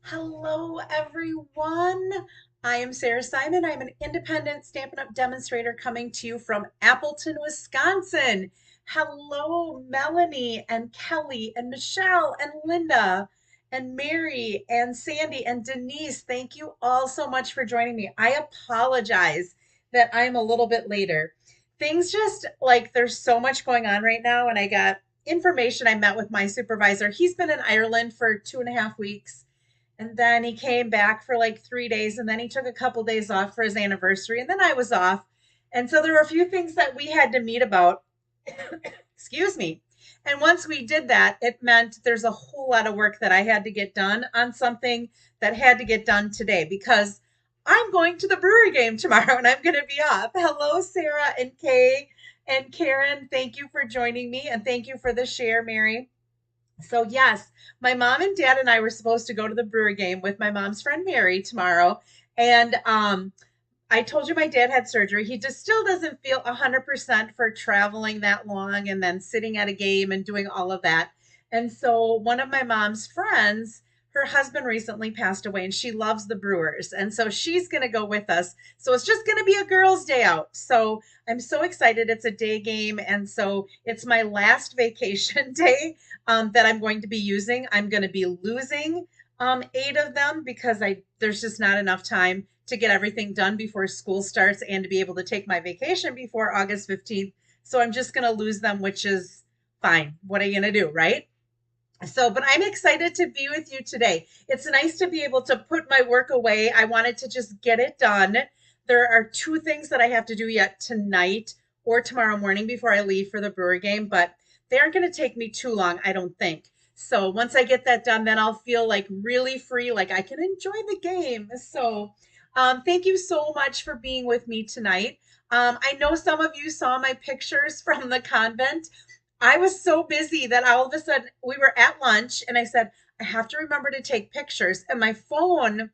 Hello, everyone. I am Sarah Simon. I'm an independent Stampin' Up! Demonstrator coming to you from Appleton, Wisconsin. Hello, Melanie and Kelly and Michelle and Linda and Mary and Sandy and Denise. Thank you all so much for joining me. I apologize that I'm a little bit later. Things just like there's so much going on right now, and I got information. I met with my supervisor. He's been in Ireland for 2.5 weeks, and then he came back for like 3 days, and then he took a couple days off for his anniversary, and then I was off. And so there were a few things that we had to meet about. Excuse me. And once we did that, it meant there's a whole lot of work that I had to get done on something that had to get done today because I'm going to the brewery game tomorrow and I'm going to be off. Hello, Sarah and Kay and Karen. Thank you for joining me, and thank you for the share, Mary. So yes, my mom and dad and I were supposed to go to the brewery game with my mom's friend Mary tomorrow. And I told you my dad had surgery. He just still doesn't feel 100% for traveling that long and then sitting at a game and doing all of that. And so one of my mom's friends, her husband recently passed away and she loves the Brewers. And so she's going to go with us. So it's just going to be a girls' day out. So I'm so excited. It's a day game. And so it's my last vacation day that I'm going to be using. I'm going to be losing 8 of them because there's just not enough time to get everything done before school starts and to be able to take my vacation before August 15th. So I'm just going to lose them, which is fine. What are you going to do, right? So, but I'm excited to be with you today. It's nice to be able to put my work away. I wanted to just get it done. There are two things that I have to do yet tonight or tomorrow morning before I leave for the brewer game, but they aren't going to take me too long, I don't think. So once I get that done, then I'll feel like really free, like I can enjoy the game. So thank you so much for being with me tonight. I know some of you saw my pictures from the convent. I was so busy that all of a sudden we were at lunch and I said, I have to remember to take pictures. And my phone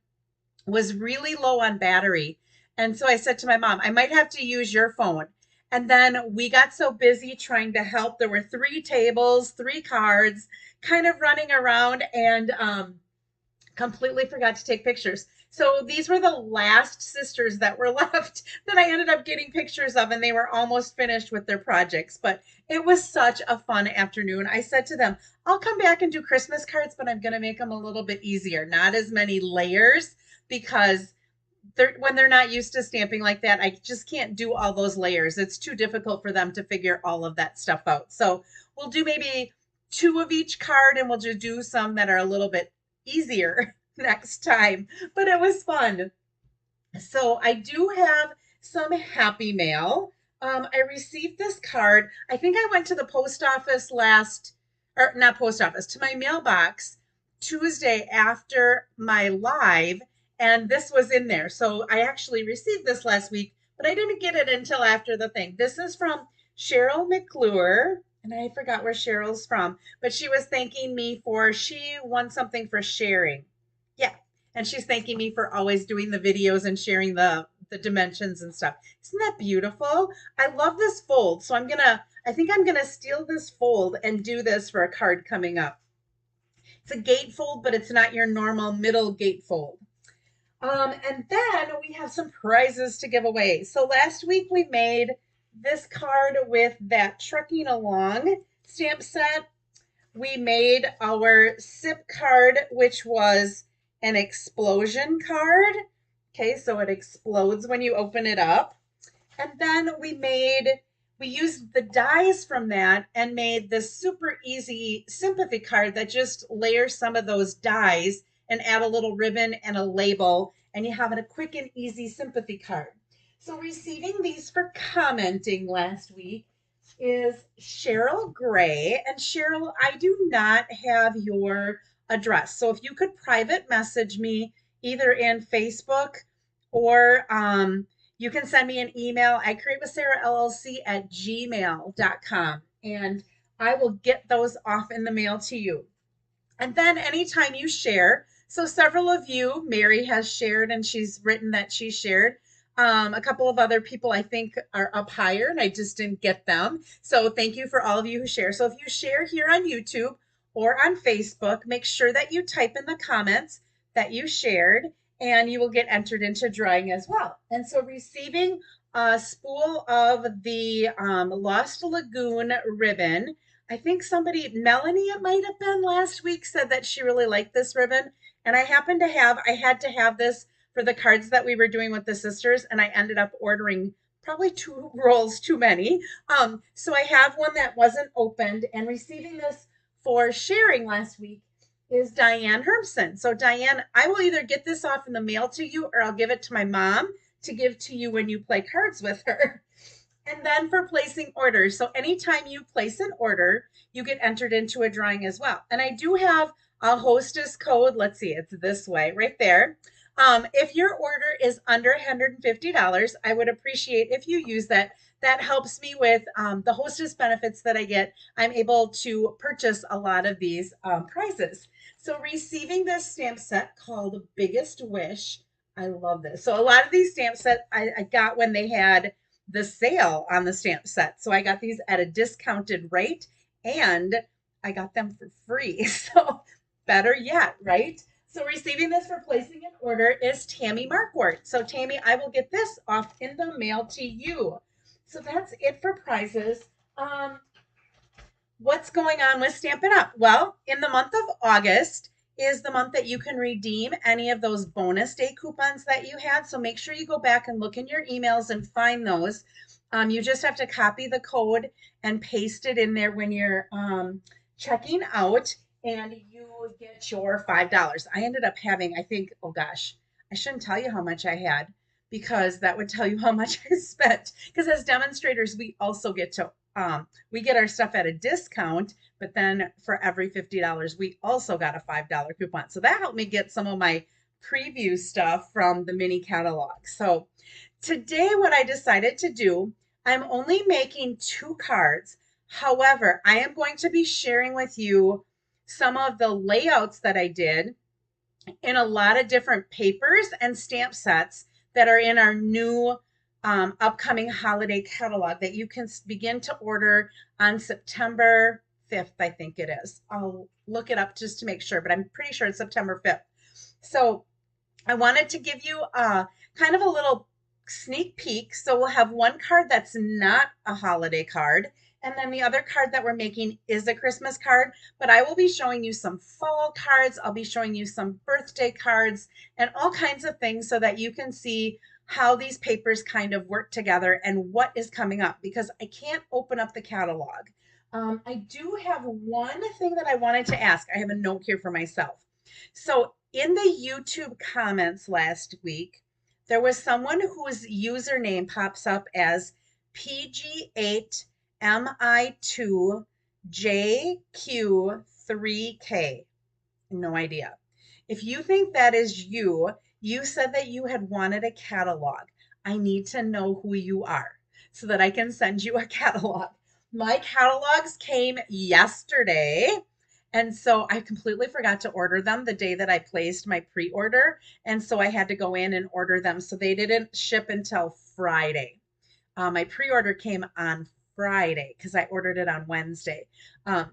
was really low on battery. And so I said to my mom, I might have to use your phone. And then we got so busy trying to help. There were 3 tables, 3 cards, kind of running around, and completely forgot to take pictures. So these were the last sisters that were left that I ended up getting pictures of, and they were almost finished with their projects. But it was such a fun afternoon. I said to them, I'll come back and do Christmas cards, but I'm going to make them a little bit easier, not as many layers, because when they're not used to stamping like that, I just can't do all those layers. It's too difficult for them to figure all of that stuff out. So we'll do maybe 2 of each card, and we'll just do some that are a little bit easier next time. But it was fun. So I do have some happy mail. I received this card. I think I went to the post office or not post office, to my mailbox Tuesday after my live, and this was in there. So I actually received this last week, but I didn't get it until after the thing. This is from Cheryl McClure, and I forgot where Cheryl's from, but she was thanking me she won something for sharing. Yeah, and she's thanking me for always doing the videos and sharing the dimensions and stuff. Isn't that beautiful? I love this fold. So I think I'm gonna steal this fold and do this for a card coming up. It's a gatefold, but it's not your normal middle gatefold. And then we have some prizes to give away. So last week we made this card with that Trucking Along stamp set. We made our SIP card, which was an explosion card. Okay, so it explodes when you open it up. And then we used the dies from that and made this super easy sympathy card that just layers some of those dies and add a little ribbon and a label, and you have a quick and easy sympathy card. So receiving these for commenting last week is Cheryl Gray. And Cheryl, I do not have your address. So if you could private message me either in Facebook or you can send me an email at createwithsarah@gmail.com, and I will get those off in the mail to you. And then anytime you share, so several of you, Mary has shared and she's written that she shared. A couple of other people I think are up higher and I just didn't get them. So thank you for all of you who share. So if you share here on YouTube or on Facebook, make sure that you type in the comments that you shared, and you will get entered into drawing as well. And so receiving a spool of the Lost Lagoon ribbon. I think somebody, Melanie, it might have been last week, said that she really liked this ribbon. And I had to have this for the cards that we were doing with the sisters, and I ended up ordering probably two rolls too many. So I have one that wasn't opened, and receiving this for sharing last week is Diane Hermson. So Diane, I will either get this off in the mail to you or I'll give it to my mom to give to you when you play cards with her. And then for placing orders. So anytime you place an order, you get entered into a drawing as well. And I do have a hostess code. Let's see, it's this way right there. If your order is under $150, I would appreciate if you use that. That helps me with the hostess benefits that I get. I'm able to purchase a lot of these prizes. So receiving this stamp set called Biggest Wish. I love this. So a lot of these stamp sets I got when they had the sale on the stamp set. So I got these at a discounted rate and I got them for free. So better yet, right? So receiving this for placing an order is Tammy Markwart. So Tammy, I will get this off in the mail to you. So that's it for prizes. What's going on with Stampin' Up? Well, in the month of August is the month that you can redeem any of those bonus day coupons that you had. So make sure you go back and look in your emails and find those. You just have to copy the code and paste it in there when you're checking out, and you get your $5. I ended up having, I think, oh gosh, I shouldn't tell you how much I had because that would tell you how much I spent. Because as demonstrators, we also get to we get our stuff at a discount, but then for every $50, we also got a $5 coupon. So that helped me get some of my preview stuff from the mini catalog. So today, what I decided to do, I'm only making 2 cards. However, I am going to be sharing with you some of the layouts that I did in a lot of different papers and stamp sets that are in our new upcoming holiday catalog that you can begin to order on September 5th, I think it is. I'll look it up just to make sure, but I'm pretty sure it's September 5th. So I wanted to give you kind of a little sneak peek. So we'll have one card that's not a holiday card, and then the other card that we're making is a Christmas card, but I will be showing you some fall cards. I'll be showing you some birthday cards and all kinds of things so that you can see how these papers kind of work together and what is coming up, because I can't open up the catalog. I do have one thing that I wanted to ask. I have a note here for myself. So in the YouTube comments last week, there was someone whose username pops up as PG8MI2JQ3K. No idea. If you think that is you, you said that you had wanted a catalog. I need to know who you are so that I can send you a catalog. My catalogs came yesterday. And so I completely forgot to order them the day that I placed my pre-order. And so I had to go in and order them. So they didn't ship until Friday. My pre-order came on Friday because I ordered it on Wednesday.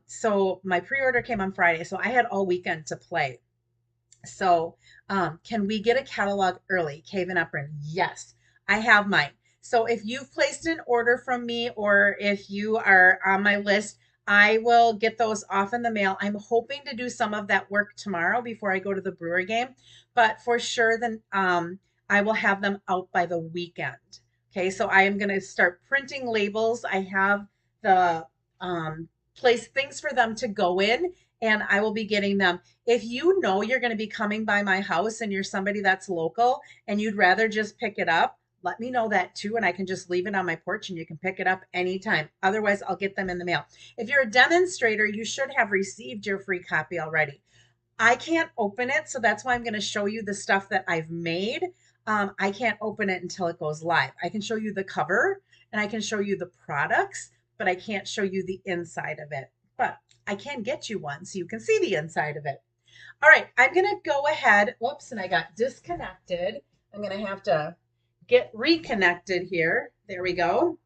So my pre-order came on Friday. So I had all weekend to play. So can we get a catalog early? Cave and Upper? Yes, I have mine. So if you've placed an order from me or if you are on my list, I will get those off in the mail. I'm hoping to do some of that work tomorrow before I go to the Brewer game, but for sure then I will have them out by the weekend. Okay, so I am going to start printing labels. I have the place things for them to go in, and I will be getting them. If you know you're going to be coming by my house and you're somebody that's local and you'd rather just pick it up, let me know that too, and I can just leave it on my porch and you can pick it up anytime. Otherwise, I'll get them in the mail. If you're a demonstrator, you should have received your free copy already. I can't open it, so that's why I'm going to show you the stuff that I've made. I can't open it until it goes live. I can show you the cover and I can show you the products, but I can't show you the inside of it. But I can get you one so you can see the inside of it. All right, I'm going to go ahead. Whoops, and I got disconnected. I'm going to have to get reconnected here. There we go.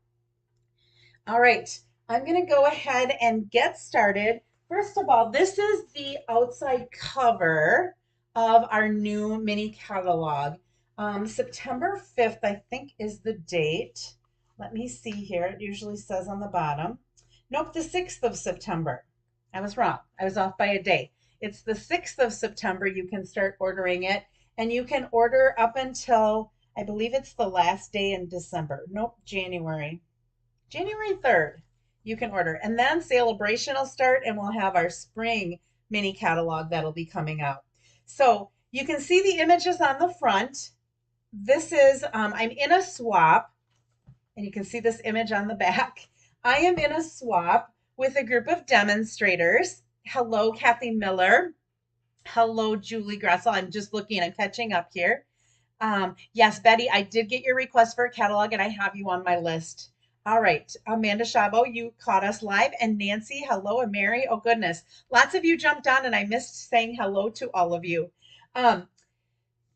All right, I'm going to go ahead and get started. First of all, this is the outside cover of our new mini catalog. September 5th, I think, is the date. Let me see here. It usually says on the bottom. Nope, the 6th of September. I was wrong. I was off by a day. It's the 6th of September. You can start ordering it, and you can order up until, I believe it's the last day in December. Nope, January. January 3rd, you can order. And then Celebration will start, and we'll have our spring mini catalog that'll be coming out. So you can see the images on the front. This is, I'm in a swap, and you can see this image on the back. I am in a swap with a group of demonstrators. Hello, Kathy Miller. Hello, Julie Gressel. I'm just looking, I'm catching up here. Yes, Betty, I did get your request for a catalog and I have you on my list. All right, Amanda Shabo, you caught us live. And Nancy, hello, and Mary. Oh, goodness. Lots of you jumped on and I missed saying hello to all of you. Um,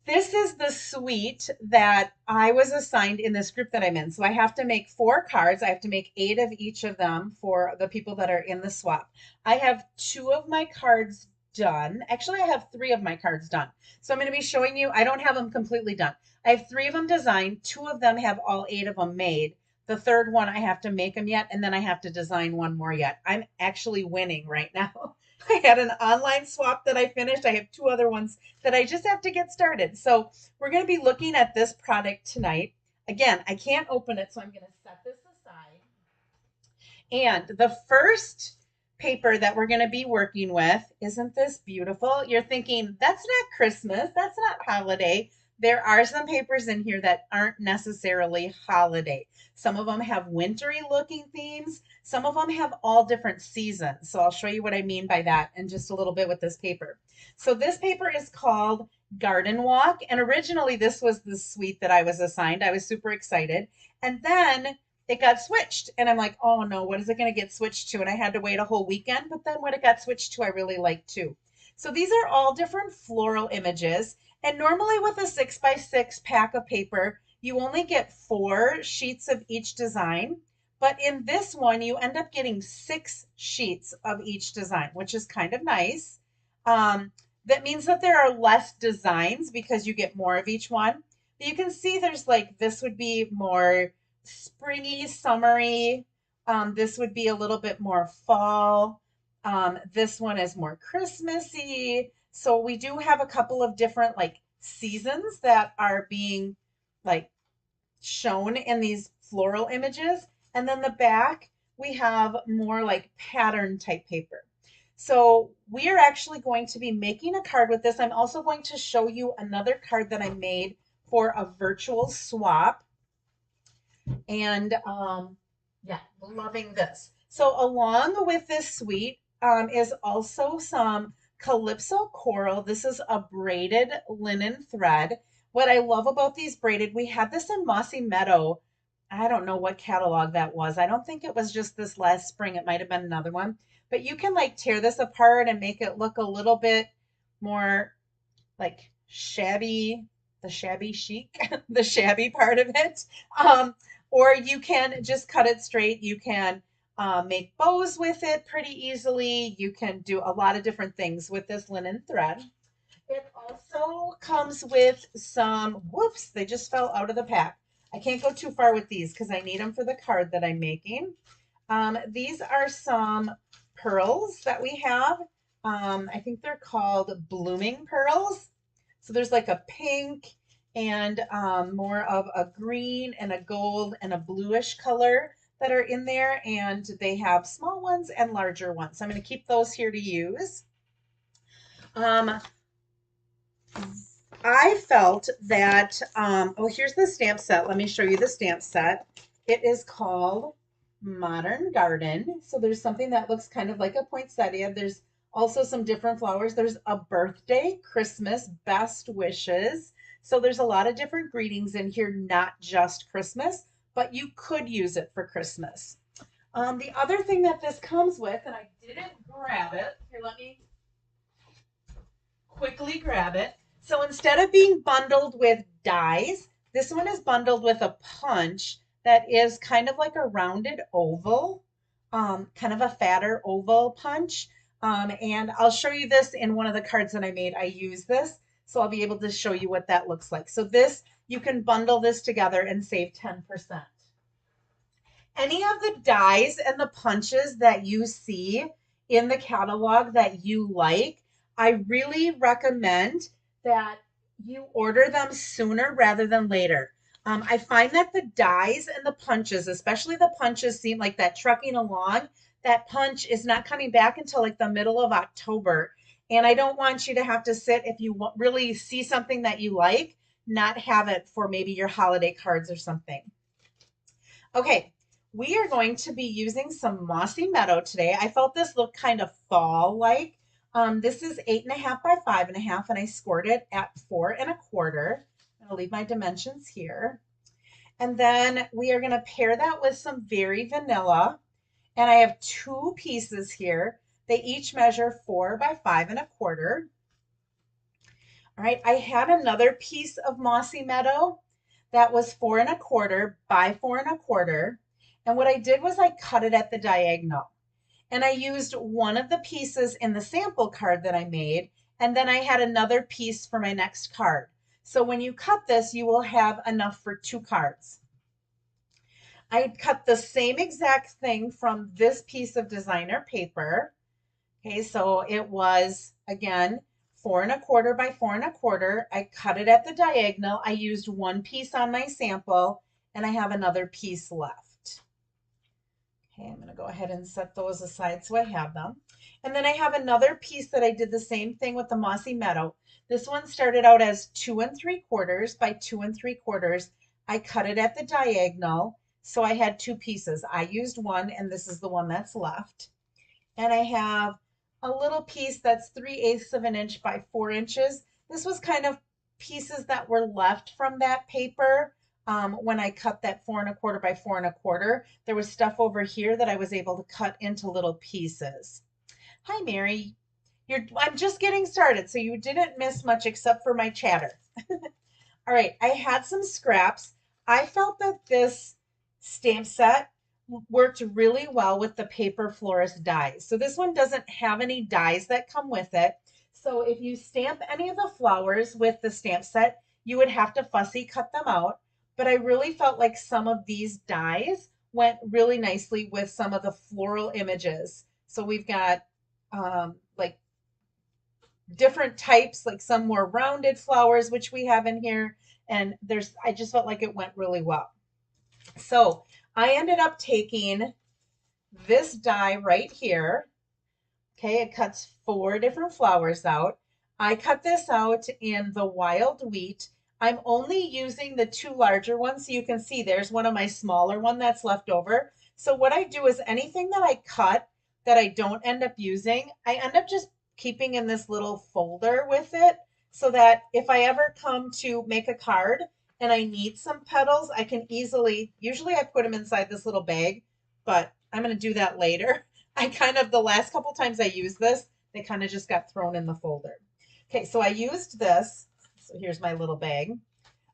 this is the suite that I was assigned in this group that I'm in. So I have to make 4 cards. I have to make 8 of each of them for the people that are in the swap. I have 2 of my cards done. Actually, I have 3 of my cards done. So I'm going to be showing you, I don't have them completely done. I have 3 of them designed. 2 of them have all 8 of them made. The third one, I have to make them yet, and then I have to design one more yet. I'm actually winning right now. I had an online swap that I finished. I have 2 other ones that I just have to get started. So we're going to be looking at this product tonight. Again, I can't open it, so I'm going to set this aside. And the first paper that we're going to be working with, isn't this beautiful? You're thinking, that's not Christmas, that's not holiday. There are some papers in here that aren't necessarily holiday. Some of them have wintry looking themes. Some of them have all different seasons. So I'll show you what I mean by that in just a little bit with this paper. So this paper is called Garden Walk. And originally this was the suite that I was assigned. I was super excited. And then it got switched. And I'm like, oh no, what is it going to get switched to? And I had to wait a whole weekend. But then when it got switched to, I really liked too. So these are all different floral images. And normally with a 6x6 pack of paper, you only get 4 sheets of each design. But in this one, you end up getting 6 sheets of each design, which is kind of nice. That means that there are less designs because you get more of each one. But you can see there's like, this would be more springy, summery. This would be a little bit more fall. This one is more Christmassy. So we do have a couple of different like seasons that are being like shown in these floral images. And then the back, we have more like pattern type paper. So we are actually going to be making a card with this. I'm also going to show you another card that I made for a virtual swap. And yeah, loving this. So along with this suite is also some Calypso coral. This is a braided linen thread. What I love about these braided, we had this in Mossy Meadow. I don't know what catalog that was. I don't think it was just this last spring. It might have been another one. But you can like tear this apart and make it look a little bit more like shabby, the shabby chic, the shabby part of it. Or you can just cut it straight. You can make bows with it pretty easily. You can do a lot of different things with this linen thread. It also comes with some, whoops, they just fell out of the pack. I can't go too far with these because I need them for the card that I'm making. These are some pearls that we have. I think they're called blooming pearls. So there's like a pink and more of a green and a gold and a bluish color that are in there. And they have small ones and larger ones. So I'm going to keep those here to use. I felt that, oh, here's the stamp set. Let me show you the stamp set. It is called Modern Garden. So there's something that looks kind of like a poinsettia. There's also some different flowers. There's a birthday, Christmas, best wishes. So there's a lot of different greetings in here, not just Christmas, but you could use it for Christmas. The other thing that this comes with, and I didn't grab it, here, let me quickly grab it. So instead of being bundled with dies, this one is bundled with a punch that is kind of like a rounded oval, kind of a fatter oval punch. And I'll show you this in one of the cards that I made. I use this. So I'll be able to show you what that looks like. So this, you can bundle this together and save 10%. Any of the dies and the punches that you see in the catalog that you like, I really recommend that you order them sooner rather than later. I find that the dies and the punches, especially the punches, seem like that trucking along. That punch is not coming back until like the middle of October. And I don't want you to have to sit if you really see something that you like, not have it for maybe your holiday cards or something. Okay, we are going to be using some Mossy Meadow today. I felt this looked kind of fall-like. This is 8.5 by 5.5, and I scored it at 4.25. I'll leave my dimensions here. And then we are going to pair that with some Very Vanilla. And I have two pieces here. They each measure 4 by 5.25. All right, I had another piece of Mossy Meadow that was 4.25 by 4.25. And what I did was I cut it at the diagonal. And I used one of the pieces in the sample card that I made. And then I had another piece for my next card. So when you cut this, you will have enough for 2 cards. I cut the same exact thing from this piece of designer paper. Okay, so it was, again, 4.25 by 4.25. I cut it at the diagonal. I used one piece on my sample, and I have another piece left. Okay, I'm going to go ahead and set those aside so I have them. And then I have another piece that I did the same thing with the Mossy Meadow. This one started out as 2.75 by 2.75. I cut it at the diagonal, so I had 2 pieces. I used one, and this is the one that's left. And I have a little piece that's 3/8 of an inch by 4 inches. This was kind of pieces that were left from that paper. When I cut that 4.25 by 4.25, there was stuff over here that I was able to cut into little pieces. Hi, Mary. I'm just getting started, so you didn't miss much except for my chatter. All right, I had some scraps. I felt that this stamp set worked really well with the paper florist dies. So this one doesn't have any dies that come with it. So if you stamp any of the flowers with the stamp set, you would have to fussy cut them out. But I really felt like some of these dies went really nicely with some of the floral images. So we've got like different types, like some more rounded flowers, which we have in here. And I just felt like it went really well. So I ended up taking this die right here. Okay, it cuts 4 different flowers out. I cut this out in the wild wheat. I'm only using the 2 larger ones, so you can see there's one of my smaller one that's left over. So what I do is anything that I cut that I don't end up using, I end up just keeping in this little folder with it so that if I ever come to make a card and I need some petals, I can usually I put them inside this little bag, but I'm going to do that later. The last couple times I used this, they kind of just got thrown in the folder. Okay, so I used this. So here's my little bag.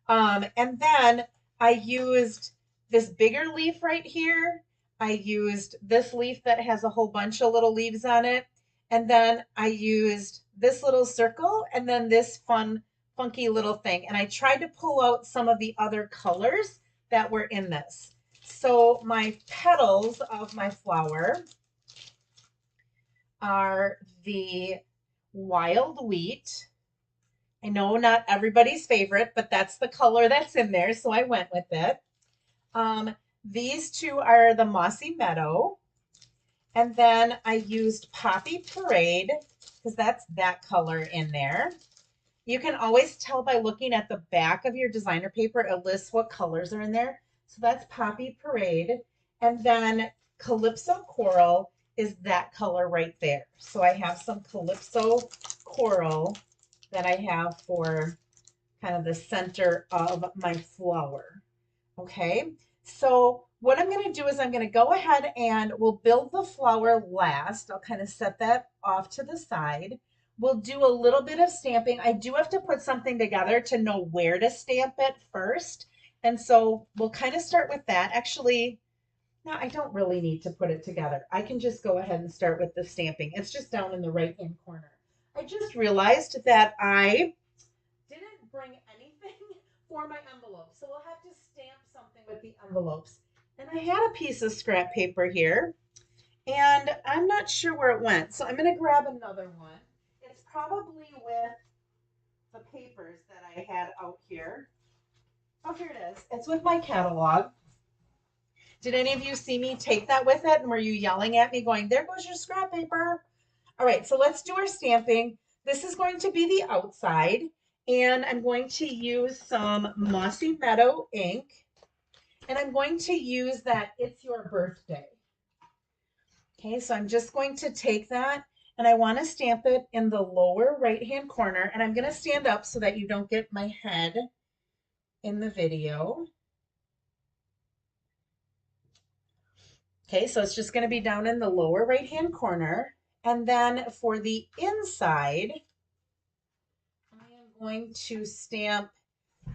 And then I used this bigger leaf right here. I used this leaf that has a whole bunch of little leaves on it. And then I used this little circle and then this funky little thing. And I tried to pull out some of the other colors that were in this. So my petals of my flower are the wild wheat. I know not everybody's favorite, but that's the color that's in there, so I went with it. These 2 are the Mossy Meadow. And then I used Poppy Parade because that's that color in there. You can always tell by looking at the back of your designer paper, it lists what colors are in there. So that's Poppy Parade. And then Calypso Coral is that color right there. So I have some Calypso Coral that I have for kind of the center of my flower. Okay, so what I'm going to do is I'm going to go ahead and we'll build the flower last. I'll kind of set that off to the side. We'll do a little bit of stamping. I do have to put something together to know where to stamp it first. And so we'll kind of start with that. Actually, no, I don't really need to put it together. I can just go ahead and start with the stamping. It's just down in the right-hand corner. I just realized that I for my envelopes. So we'll have to stamp something with the envelopes. And I had a piece of scrap paper here, and I'm not sure where it went. So I'm going to grab another one. It's probably with the papers that I had out here. Oh, here it is. It's with my catalog. Did any of you see me take that with it? And were you yelling at me going, there goes your scrap paper? All right, so let's do our stamping. This is going to be the outside, and I'm going to use some Mossy Meadow ink, and I'm going to use that It's Your Birthday. Okay, so I'm just going to take that, and I want to stamp it in the lower right-hand corner, and I'm going to stand up so that you don't get my head in the video. Okay, so it's just going to be down in the lower right-hand corner. And then for the inside, I am going to stamp,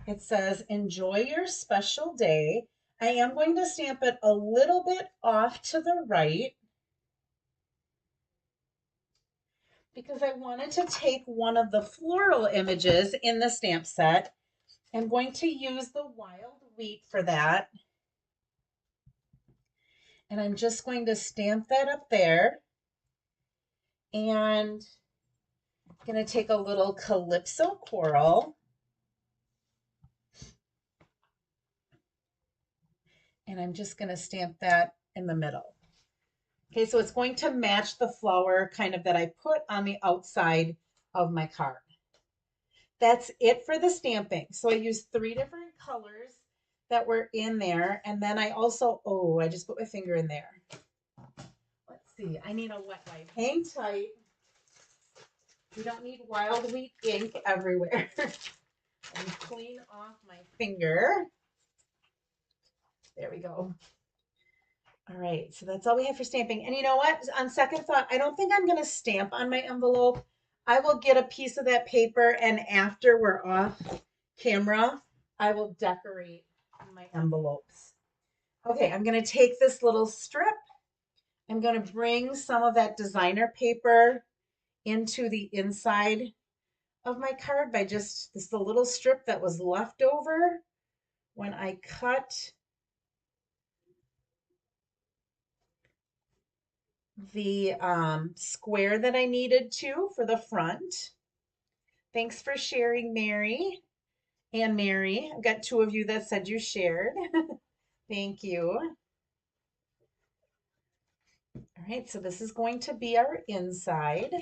it says, enjoy your special day. I am going to stamp it a little bit off to the right because I wanted to take one of the floral images in the stamp set. I'm going to use the wild wheat for that. And I'm just going to stamp that up there. And I'm going to take a little Calypso coral. And I'm just going to stamp that in the middle. Okay, so it's going to match the flower kind of that I put on the outside of my card. That's it for the stamping. So I used 3 different colors that were in there. And then I also, I just put my finger in there. Let's see, I need a wet wipe. Hang tight. We don't need wild wheat ink everywhere. Let me clean off my finger. There we go. All right, so that's all we have for stamping. And you know what? On second thought, I don't think I'm going to stamp on my envelope. I will get a piece of that paper, and after we're off camera, I will decorate my envelopes. Okay, I'm going to take this little strip. I'm going to bring some of that designer paper into the inside of my card by just this little strip that was left over when I cut the square that I needed to for the front. Thanks for sharing, Mary and Mary. I've got 2 of you that said you shared. Thank you. All right, so this is going to be our inside.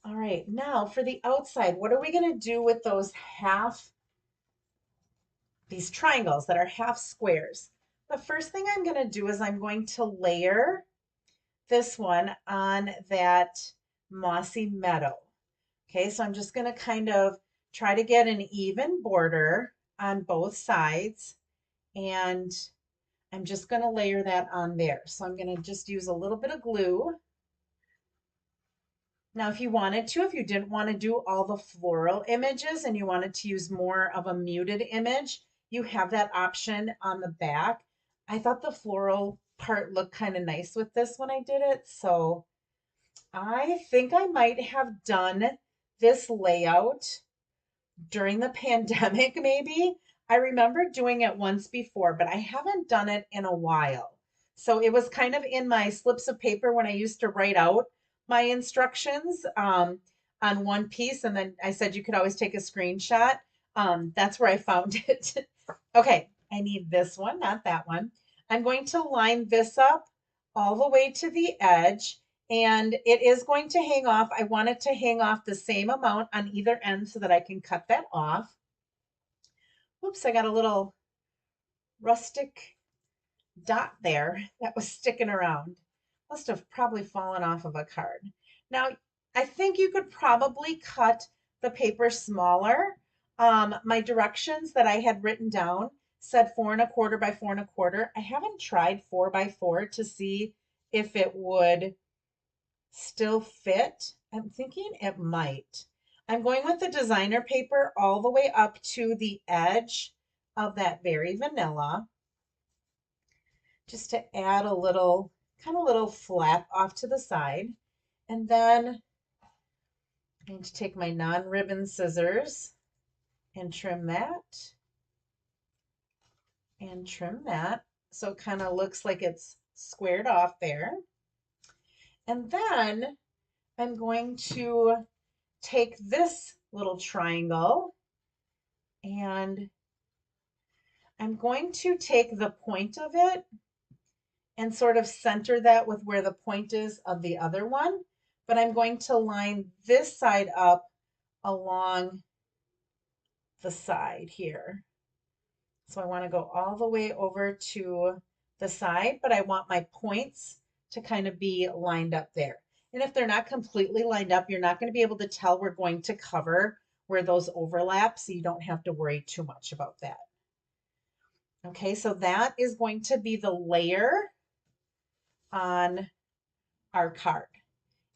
All right, now for the outside, what are we going to do with these triangles that are half squares? The first thing I'm going to do is I'm going to layer this one on that Mossy Meadow. Okay, so I'm just going to kind of try to get an even border on both sides, and I'm just going to layer that on there. So I'm going to just use a little bit of glue. Now, if you didn't want to do all the floral images and you wanted to use more of a muted image, you have that option on the back. I thought the floral part looked kind of nice with this when I did it. So I think I might have done this layout during the pandemic, maybe. I remember doing it once before, but I haven't done it in a while. So it was kind of in my slips of paper when I used to write out my instructions on one piece. And then I said you could always take a screenshot. That's where I found it. Okay, I need this one, not that one. I'm going to line this up all the way to the edge, and it is going to hang off. I want it to hang off the same amount on either end so that I can cut that off. Oops, I got a little rustic dot there that was sticking around. Must have probably fallen off of a card. Now, I think you could probably cut the paper smaller. My directions that I had written down said 4 1/4 by 4 1/4. I haven't tried 4 by 4 to see if it would still fit. I'm thinking it might. I'm going with the designer paper all the way up to the edge of that Berry Vanilla, just to add a little, kind of little flap off to the side. And then I'm going to take my non-ribbon scissors and trim that and trim that so it kind of looks like it's squared off there. And then I'm going to take this little triangle and I'm going to take the point of it and sort of center that with where the point is of the other one. But I'm going to line this side up along the side here. So I want to go all the way over to the side, but I want my points to kind of be lined up there. And if they're not completely lined up, you're not going to be able to tell we're going to cover where those overlap, so you don't have to worry too much about that. Okay, so that is going to be the layer on our card.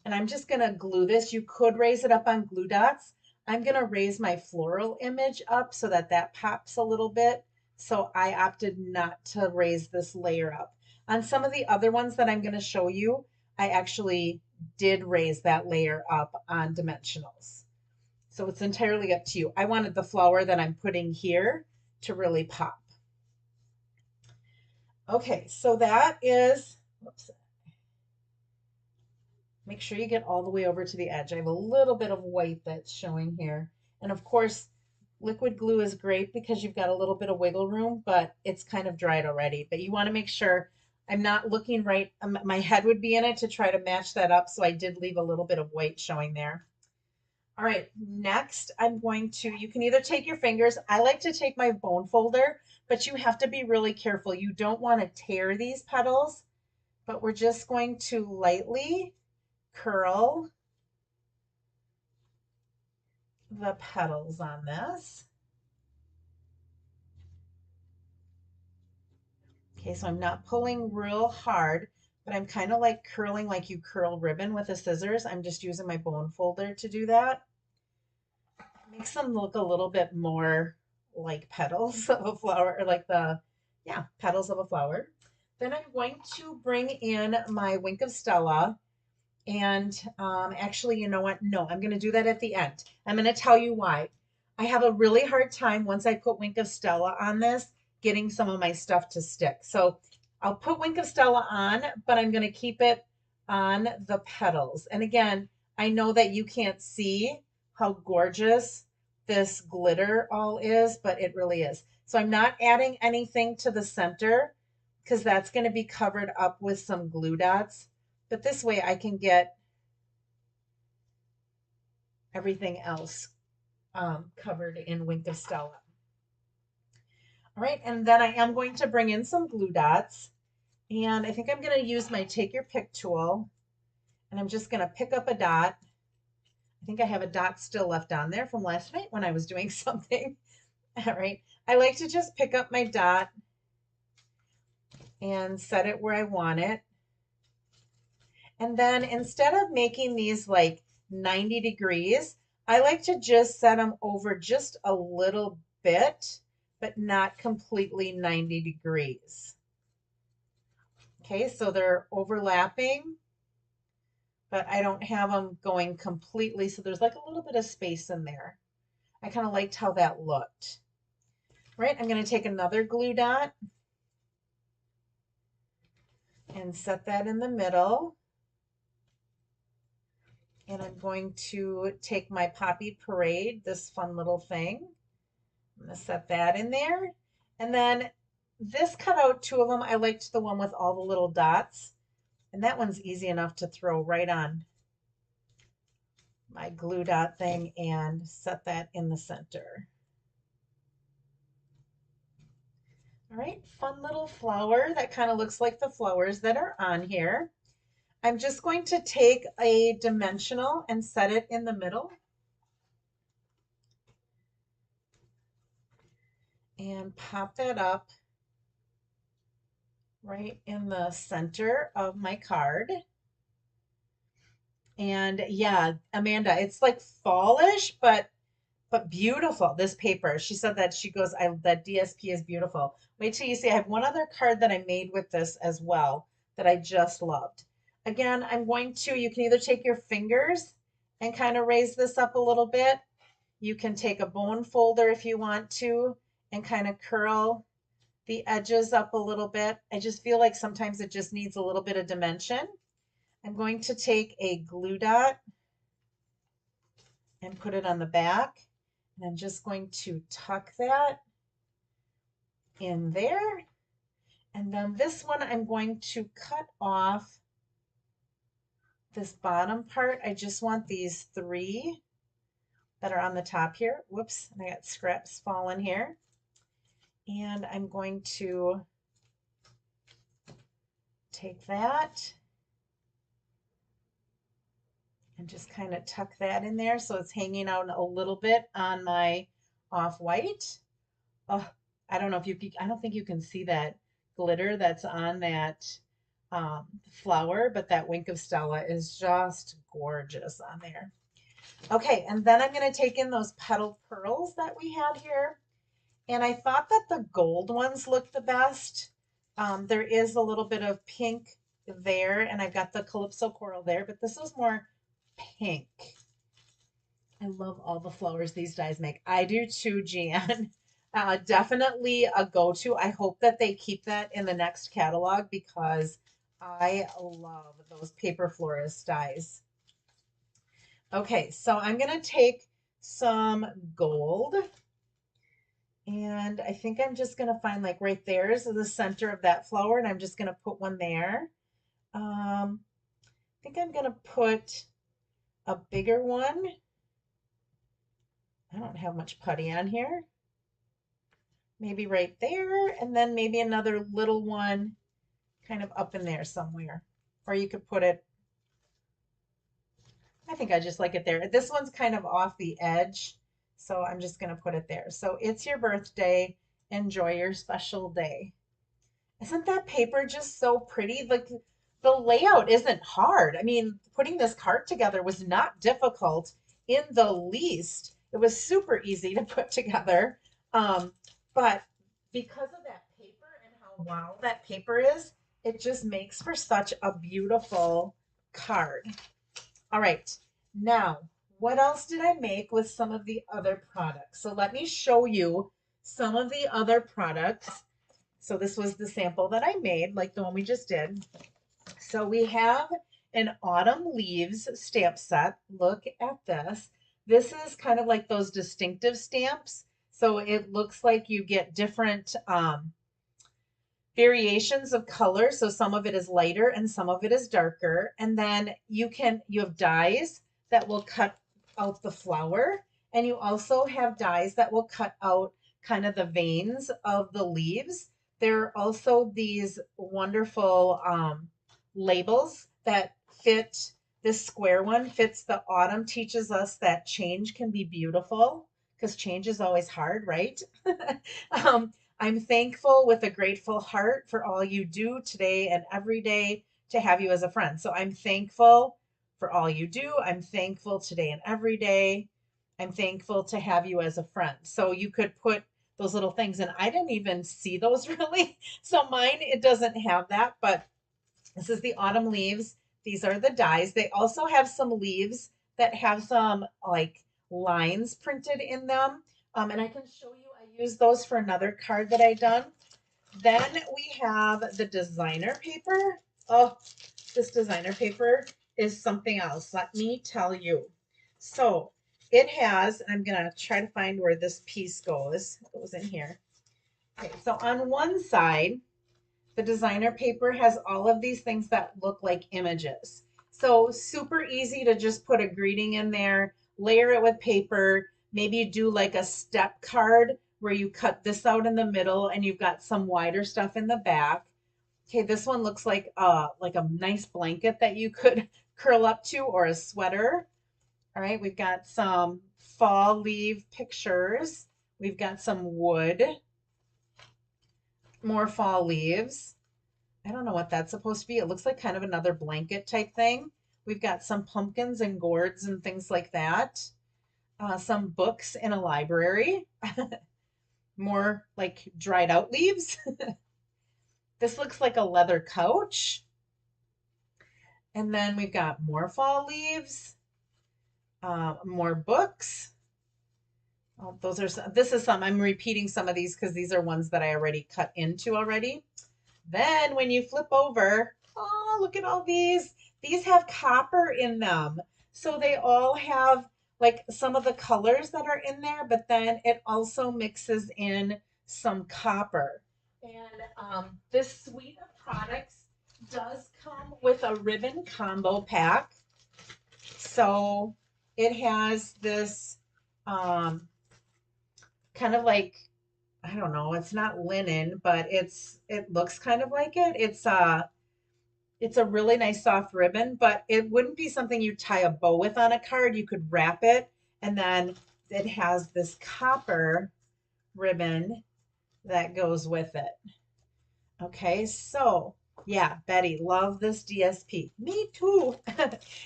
And I'm just going to glue this. You could raise it up on glue dots. I'm going to raise my floral image up so that that pops a little bit. So I opted not to raise this layer up. On some of the other ones that I'm going to show you, I actually did raise that layer up on dimensionals. So it's entirely up to you. I wanted the flower that I'm putting here to really pop. Okay, so that is, whoops, make sure you get all the way over to the edge. I have a little bit of white that's showing here. And of course, liquid glue is great because you've got a little bit of wiggle room, but it's kind of dried already. But you want to make sure I'm not looking right. My head would be in it to try to match that up. So I did leave a little bit of white showing there. All right, next I'm going to, you can either take your fingers. I like to take my bone folder, but you have to be really careful. You don't want to tear these petals, but we're just going to lightly curl the petals on this. Okay, so I'm not pulling real hard, but I'm kind of like curling like you curl ribbon with the scissors. I'm just using my bone folder to do that. Makes them look a little bit more like petals of a flower, or like petals of a flower. Then I'm going to bring in my Wink of Stella. And actually, you know what? No, I'm going to do that at the end. I'm going to tell you why. I have a really hard time once I put Wink of Stella on this, getting some of my stuff to stick. So I'll put Wink of Stella on, but I'm going to keep it on the petals. And again, I know that you can't see how gorgeous this glitter all is, but it really is. So I'm not adding anything to the center because that's going to be covered up with some glue dots. But this way I can get everything else covered in Wink of Stella. All right, and then I am going to bring in some glue dots. And I think I'm going to use my Take Your Pick tool. And I'm just going to pick up a dot. I think I have a dot still left on there from last night when I was doing something. All right, I like to just pick up my dot and set it where I want it. And then instead of making these like 90 degrees, I like to just set them over just a little bit, but not completely 90 degrees. Okay, so they're overlapping, but I don't have them going completely. So there's like a little bit of space in there. I kind of liked how that looked. Right, I'm going to take another glue dot and set that in the middle. And I'm going to take my Poppy Parade, this fun little thing. I'm going to set that in there. And then this cut out two of them. I liked the one with all the little dots. And that one's easy enough to throw right on my glue dot thing and set that in the center. All right, fun little flower that kind of looks like the flowers that are on here. I'm just going to take a dimensional and set it in the middle. And pop that up right in the center of my card. And yeah, Amanda, it's like fallish, but beautiful. This paper. She said that she goes, that DSP is beautiful. Wait till you see. I have one other card that I made with this as well that I just loved. Again, I'm going to, you can either take your fingers and kind of raise this up a little bit. You can take a bone folder if you want to and kind of curl the edges up a little bit. I just feel like sometimes it just needs a little bit of dimension. I'm going to take a glue dot and put it on the back. And I'm just going to tuck that in there. And then this one, I'm going to cut off this bottom part. I just want these three that are on the top here. Whoops, I got scraps falling here. And I'm going to take that and just kind of tuck that in there so it's hanging out a little bit on my off-white. Oh, I don't know if you, I don't think you can see that glitter that's on that flower, but that Wink of Stella is just gorgeous on there. Okay, and then I'm going to take in those petal pearls that we had here. And I thought that the gold ones looked the best. There is a little bit of pink there, and I've got the Calypso coral there, but this was more pink. I love all the flowers these dyes make. I do too, Jan. Definitely a go-to. I hope that they keep that in the next catalog because I love those paper florist dyes. Okay, so I'm going to take some gold and I think I'm just going to find like right there is the center of that flower and I'm just going to put one there. I think I'm going to put a bigger one. I don't have much putty on here. Maybe right there, and then maybe another little one kind of up in there somewhere. Or you could put it, I think I just like it there. This one's kind of off the edge, so I'm just going to put it there. So it's your birthday. Enjoy your special day. Isn't that paper just so pretty? Like the layout isn't hard. I mean, putting this card together was not difficult in the least. It was super easy to put together. But because of that paper and how wow that paper is, it just makes for such a beautiful card. All right, now what else did I make with some of the other products? So let me show you some of the other products. So this was the sample that I made, like the one we just did. So we have an autumn leaves stamp set. Look at this. This is kind of like those distinctive stamps. So it looks like you get different variations of color. So some of it is lighter and some of it is darker. And then you have dies that will cut out the flower. And you also have dies that will cut out kind of the veins of the leaves. There are also these wonderful labels that fit. This square one fits the autumn, teaches us that change can be beautiful because change is always hard, right? I'm thankful with a grateful heart for all you do today and every day to have you as a friend. So I'm thankful for all you do. I'm thankful today and every day. I'm thankful to have you as a friend. So you could put those little things, and I didn't even see those really. So mine, it doesn't have that, but this is the autumn leaves. These are the dies. They also have some leaves that have some like lines printed in them. And I can show you, I use those for another card that I done. Then we have the designer paper. Oh, this designer paper is something else. Let me tell you. So it has, and I'm going to try to find where this piece goes. It goes in here. Okay, so on one side, the designer paper has all of these things that look like images. So super easy to just put a greeting in there, layer it with paper, maybe do like a step card where you cut this out in the middle and you've got some wider stuff in the back. Okay, this one looks like a nice blanket that you could curl up to or a sweater. All right, we've got some fall leaf pictures. We've got some wood, more fall leaves. I don't know what that's supposed to be. It looks like kind of another blanket type thing. We've got some pumpkins and gourds and things like that. Some books in a library. More like dried out leaves. This looks like a leather couch. And then we've got more fall leaves. More books. Oh, those are some, this is some, I'm repeating some of these because these are ones that I already cut into already. Then when you flip over, oh, look at all these. These have copper in them. So they all have like some of the colors that are in there, but then it also mixes in some copper. And this suite of products does come with a ribbon combo pack. So it has this um, kind of like, I don't know, it's not linen, but it looks kind of like it. It's a really nice soft ribbon, but it wouldn't be something you tie a bow with on a card. You could wrap it, and then it has this copper ribbon that goes with it. Okay, so yeah, Betty, love this DSP. Me too.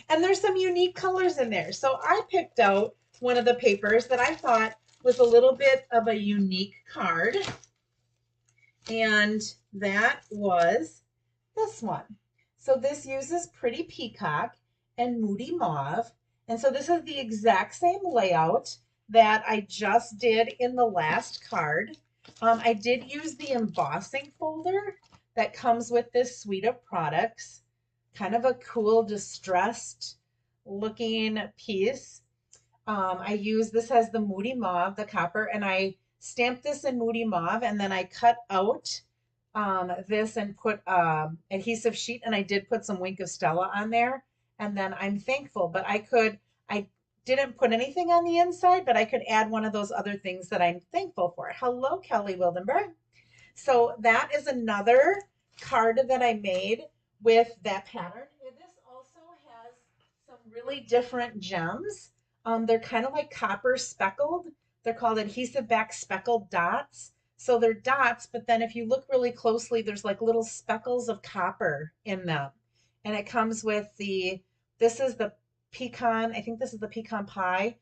And there's some unique colors in there. So I picked out one of the papers that I thought was a little bit of a unique card, and that was this one. So this uses Pretty Peacock and Moody Mauve. And so this is the exact same layout that I just did in the last card. I did use the embossing folder that comes with this suite of products. Kind of a cool distressed looking piece. I use this as the Moody Mauve, the copper, and I stamped this in Moody Mauve, and then I cut out this and put adhesive sheet, and I did put some Wink of Stella on there. And then I'm thankful, but I didn't put anything on the inside, but I could add one of those other things that I'm thankful for. Hello, Kelly Wildenberg. So that is another card that I made with that pattern. And this also has some really different gems. They're kind of like copper speckled. They're called adhesive back speckled dots. So they're dots, but then if you look really closely, there's like little speckles of copper in them. And it comes with this is the pecan, I think this is the pecan pie.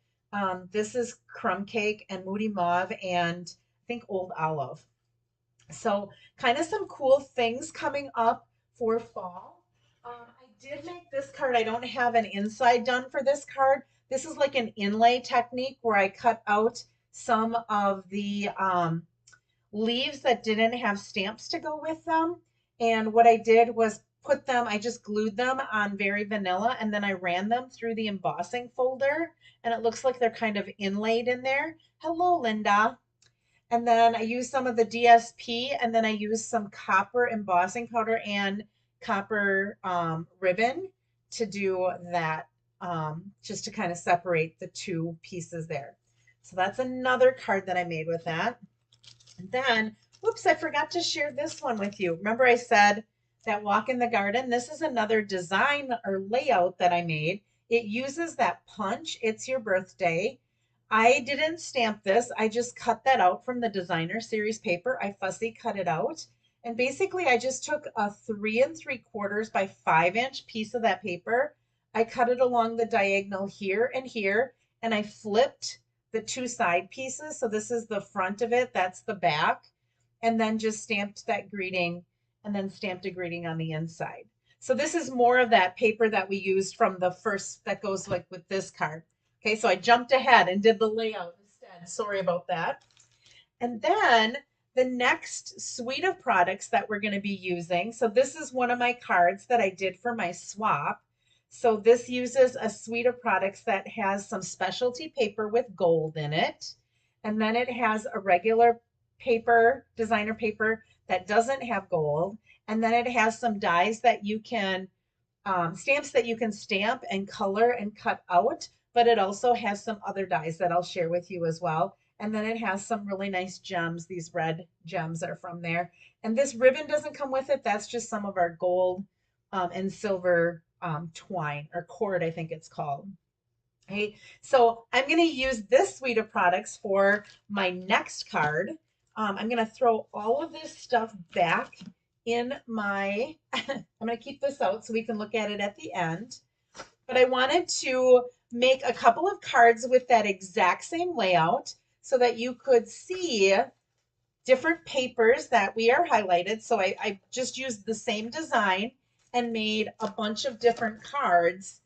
This is crumb cake and Moody Mauve and I think Old Olive. So, kind of some cool things coming up for fall. I did make this card. I don't have an inside done for this card. This is like an inlay technique where I cut out some of the leaves that didn't have stamps to go with them. And what I did was I just glued them on Very Vanilla and then I ran them through the embossing folder. And it looks like they're kind of inlaid in there. Hello, Linda. And then I used some of the DSP and then I used some copper embossing powder and copper ribbon to do that, just to kind of separate the two pieces there. So that's another card that I made with that. And then, whoops, I forgot to share this one with you. Remember I said that walk in the garden? This is another design or layout that I made. It uses that punch, It's Your Birthday. I didn't stamp this. I just cut that out from the designer series paper. I fussy cut it out. And basically I just took a 3 3/4 by 5 inch piece of that paper. I cut it along the diagonal here and here, and I flipped the two side pieces. So this is the front of it, that's the back, and then just stamped that greeting and then stamped a greeting on the inside. So this is more of that paper that we used from the first that goes like with this card. Okay, so I jumped ahead and did the layout instead. Sorry about that. And then the next suite of products that we're going to be using. So this is one of my cards that I did for my swap. So this uses a suite of products that has some specialty paper with gold in it. And then it has a regular paper, designer paper that doesn't have gold. And then it has some dies that you can, stamps that you can stamp and color and cut out. But it also has some other dies that I'll share with you as well. And then it has some really nice gems. These red gems are from there. And this ribbon doesn't come with it. That's just some of our gold and silver twine or cord, I think it's called. Okay, so I'm going to use this suite of products for my next card. I'm going to throw all of this stuff back in my, I'm going to keep this out so we can look at it at the end. But I wanted to make a couple of cards with that exact same layout so that you could see different papers that we are highlighted. So I just used the same design and made a bunch of different cards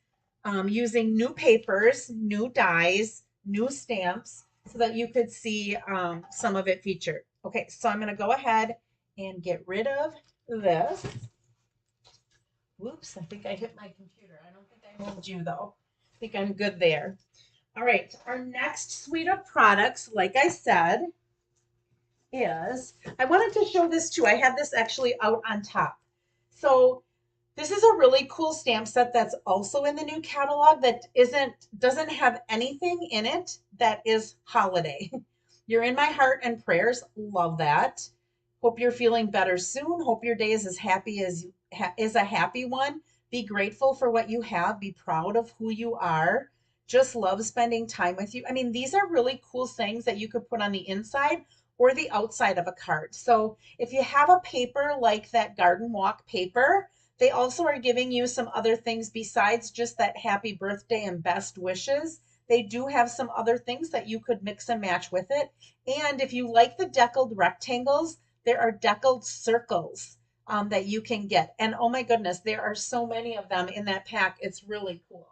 using new papers, new dies, new stamps, so that you could see some of it featured. Okay, so I'm going to go ahead and get rid of this. Whoops, I think I hit my computer. I don't think I moved you though. I think I'm good there. All right, our next suite of products, like I said, is I wanted to show this too. I had this actually out on top. So this is a really cool stamp set that's also in the new catalog that doesn't have anything in it that is holiday. You're in my heart and prayers. Love that. Hope you're feeling better soon. Hope your day is as happy as is a happy one. Be grateful for what you have. Be proud of who you are. Just love spending time with you. I mean, these are really cool things that you could put on the inside or the outside of a card. So if you have a paper like that garden walk paper, they also are giving you some other things besides just that happy birthday and best wishes. They do have some other things that you could mix and match with it. And if you like the deckled rectangles, there are deckled circles that you can get. And oh my goodness, there are so many of them in that pack. It's really cool.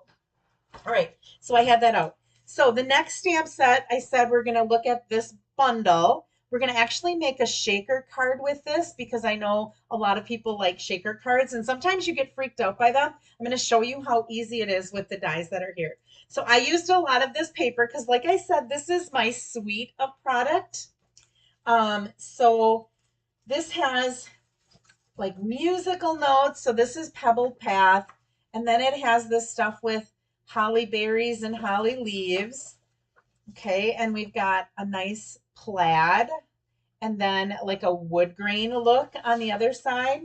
All right, so I had that out. So the next stamp set, I said we're going to look at this bundle. We're going to actually make a shaker card with this because I know a lot of people like shaker cards and sometimes you get freaked out by them. I'm going to show you how easy it is with the dies that are here. So I used a lot of this paper because like I said, this is my suite of product. So this has like musical notes. So this is Pebble Path. And then it has this stuff with holly berries and holly leaves. Okay, and we've got a nice plaid and then like a wood grain look on the other side.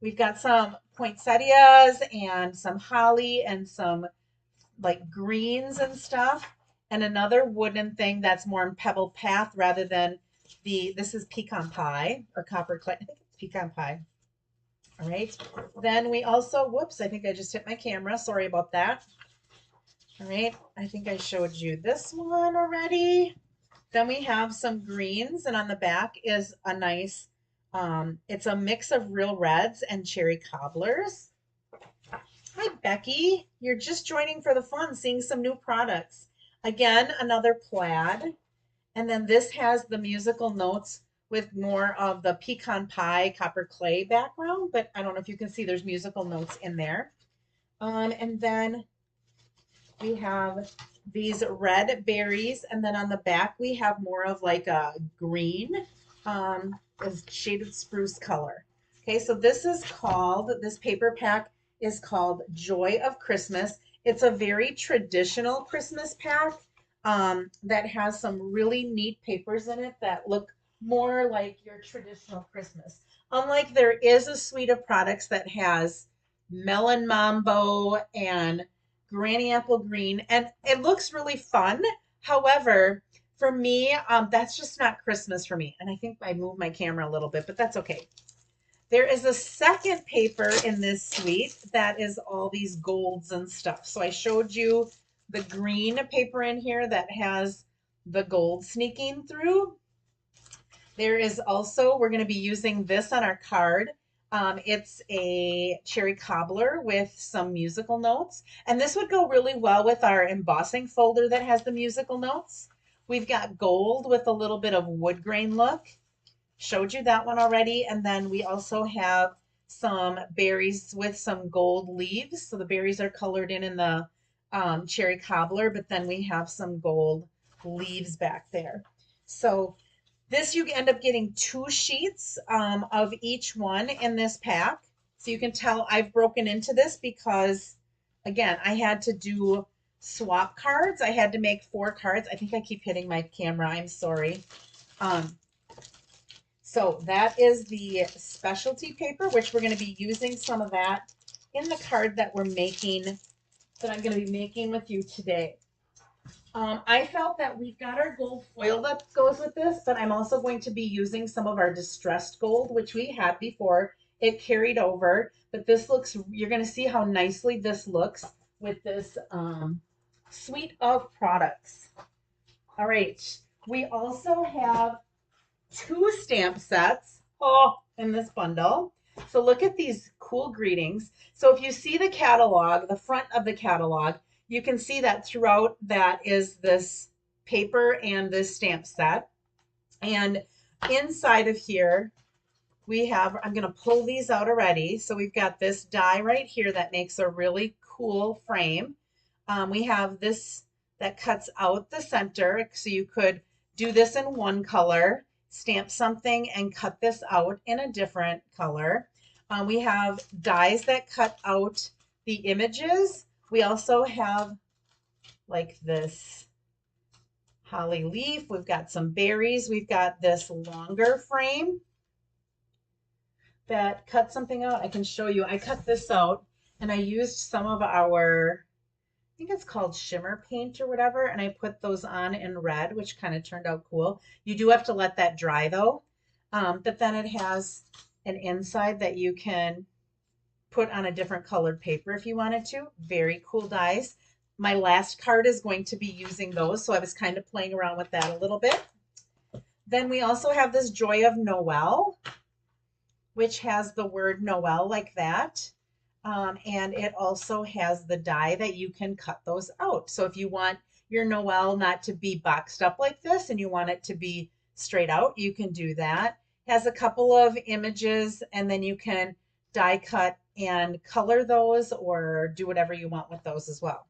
We've got some poinsettias and some holly and some like greens and stuff. And another wooden thing that's more in Pebble Path rather than this is pecan pie or copper clay. I think it's pecan pie. All right. Then we also, whoops, I think I just hit my camera. Sorry about that. All right. I think I showed you this one already. Then we have some greens, and on the back is a nice, it's a mix of real reds and cherry cobblers. Hi, Becky. You're just joining for the fun, seeing some new products. Again, another plaid. And then this has the musical notes with more of the pecan pie copper clay background, but I don't know if you can see there's musical notes in there. And then we have these red berries, and then on the back we have more of like a green, is shaded spruce color. Okay, so this paper pack is called Joy of Christmas. It's a very traditional Christmas pack that has some really neat papers in it that look more like your traditional Christmas. Unlike there is a suite of products that has melon mambo and granny apple green, and it looks really fun. However, for me, that's just not Christmas for me. And I think I moved my camera a little bit, but that's okay. There is a second paper in this suite that is all these golds and stuff. So I showed you the green paper in here that has the gold sneaking through. There is also, we're going to be using this on our card. It's a cherry cobbler with some musical notes. And this would go really well with our embossing folder that has the musical notes. We've got gold with a little bit of wood grain look. Showed you that one already. And then we also have some berries with some gold leaves. So the berries are colored in the cherry cobbler, but then we have some gold leaves back there. So this, you end up getting 2 sheets of each one in this pack. So you can tell I've broken into this because, again, I had to do swap cards. I had to make 4 cards. I think I keep hitting my camera. I'm sorry. So that is the specialty paper, which we're going to be using some of that in the card that I'm going to be making with you today. I felt that we've got our gold foil that goes with this, but I'm also going to be using some of our distressed gold, which we had before. It carried over, but this looks, you're going to see how nicely this looks with this suite of products. All right. We also have 2 stamp sets in this bundle. So look at these cool greetings. So if you see the catalog, the front of the catalog, you can see that throughout that is this paper and this stamp set. And inside of here, we have, I'm going to pull these out already. So we've got this die right here that makes a really cool frame. We have this that cuts out the center. So you could do this in one color, stamp something and cut this out in a different color. We have dies that cut out the images. We also have like this holly leaf. We've got some berries. We've got this longer frame that cut something out. I can show you. I cut this out and I used some of our, I think it's called shimmer paint or whatever, and I put those on in red, which kind of turned out cool. You do have to let that dry though. But then it has an inside that you can put on a different colored paper if you wanted to. Very cool dies. My last card is going to be using those, so I was kind of playing around with that a little bit. Then we also have this Joy of Noel, which has the word Noel like that. And it also has the die that you can cut those out. So if you want your Noel not to be boxed up like this and you want it to be straight out, you can do that. Has a couple of images and then you can die cut and color those or do whatever you want with those as well.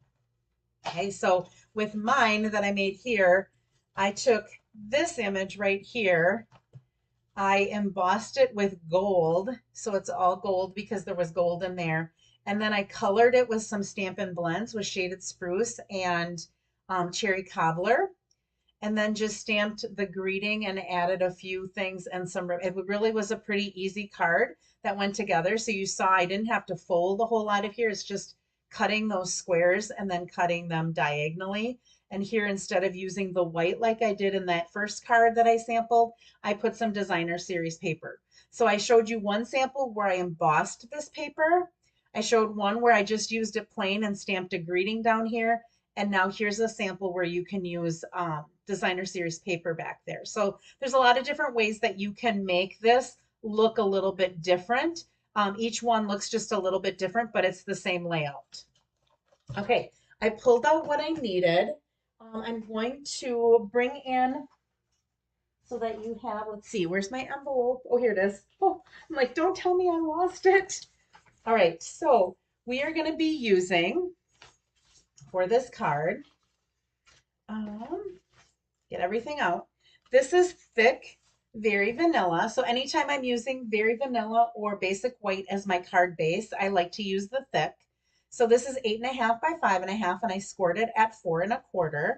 Okay, so with mine that I made here, I took this image right here. I embossed it with gold, so it's all gold because there was gold in there. And then I colored it with some Stampin' Blends with Shaded Spruce and Cherry Cobbler. And then just stamped the greeting and added a few things and some, it really was a pretty easy card that went together. So you saw I didn't have to fold a whole lot of here. It's just cutting those squares and then cutting them diagonally. And here, instead of using the white like I did in that first card that I sampled, I put some designer series paper. So I showed you one sample where I embossed this paper. I showed one where I just used it plain and stamped a greeting down here. And now here's a sample where you can use designer series paper back there. So there's a lot of different ways that you can make this look a little bit different. Each one looks just a little bit different, but it's the same layout. Okay, I pulled out what I needed. I'm going to bring in so that you have, let's see, where's my envelope? Oh, here it is. Oh, I'm like, don't tell me I lost it. All right, so we are going to be using for this card, get everything out. This is thick, very vanilla. So anytime I'm using very vanilla or basic white as my card base, I like to use the thick. So this is 8.5 by 5.5, and I scored it at 4.25.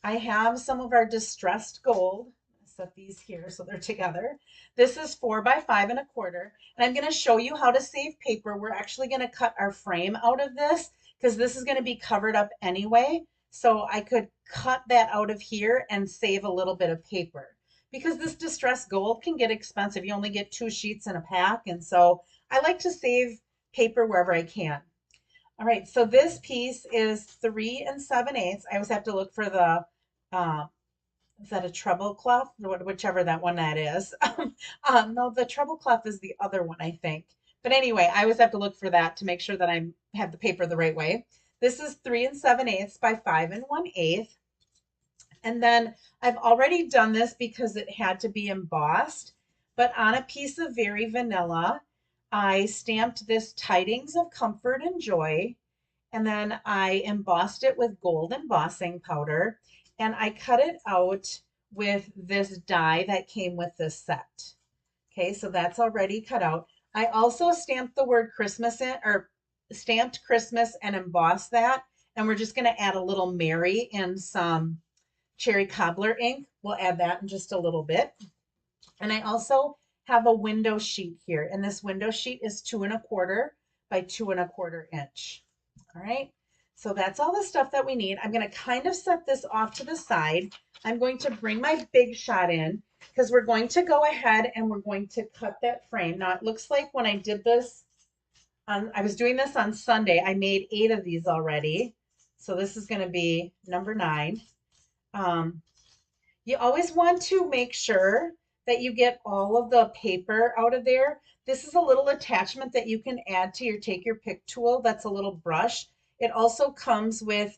I have some of our distressed gold. Set these here so they're together. This is 4 by 5.25, and I'm going to show you how to save paper. We're actually going to cut our frame out of this because this is going to be covered up anyway. So I could cut that out of here and save a little bit of paper because this distressed gold can get expensive. You only get 2 sheets in a pack, and so I like to save paper wherever I can. All right, so this piece is 3 7/8. I always have to look for the is that a treble cloth? Whichever that one that is. No, the treble cloth is the other one, I think. But anyway, I always have to look for that to make sure that I have the paper the right way. This is 3 7/8 by 5 1/8. And then I've already done this because it had to be embossed. But on a piece of Very Vanilla, I stamped this Tidings of Comfort and Joy. And then I embossed it with gold embossing powder. And I cut it out with this die that came with this set. Okay, so that's already cut out. I also stamped the word Christmas in, or stamped Christmas and embossed that. And we're just going to add a little Mary and some Cherry Cobbler ink. We'll add that in just a little bit. And I also have a window sheet here. And this window sheet is 2.25 by 2.25 inch. All right. So that's all the stuff that we need. I'm going to kind of set this off to the side. I'm going to bring my Big Shot in because we're going to go ahead and we're going to cut that frame. Now it looks like when I did this, I was doing this on Sunday, I made 8 of these already. So this is going to be number 9. You always want to make sure that you get all of the paper out of there. This is a little attachment that you can add to your Take Your Pick tool. That's a little brush. It also comes with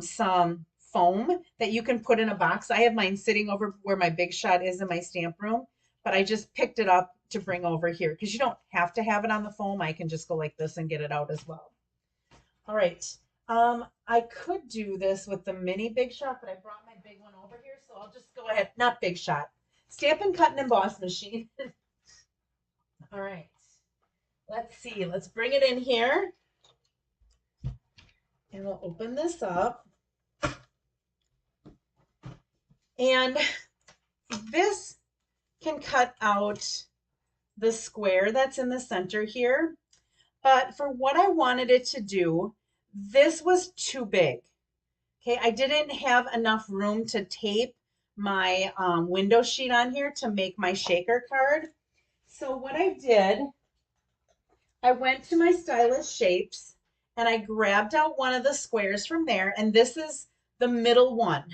some foam that you can put in a box. I have mine sitting over where my Big Shot is in my stamp room, but I just picked it up to bring over here because you don't have to have it on the foam. I can just go like this and get it out as well. All right. I could do this with the mini Big Shot, but I brought my big one over here, so I'll just go ahead. Not Big Shot. Stampin' Cut and Emboss machine. All right. Let's see. Let's bring it in here. And we'll open this up. And this can cut out the square that's in the center here. But for what I wanted it to do, this was too big. Okay, I didn't have enough room to tape my window sheet on here to make my shaker card. So what I did, I went to my Stylish Shapes and I grabbed out one of the squares from there, and this is the middle one.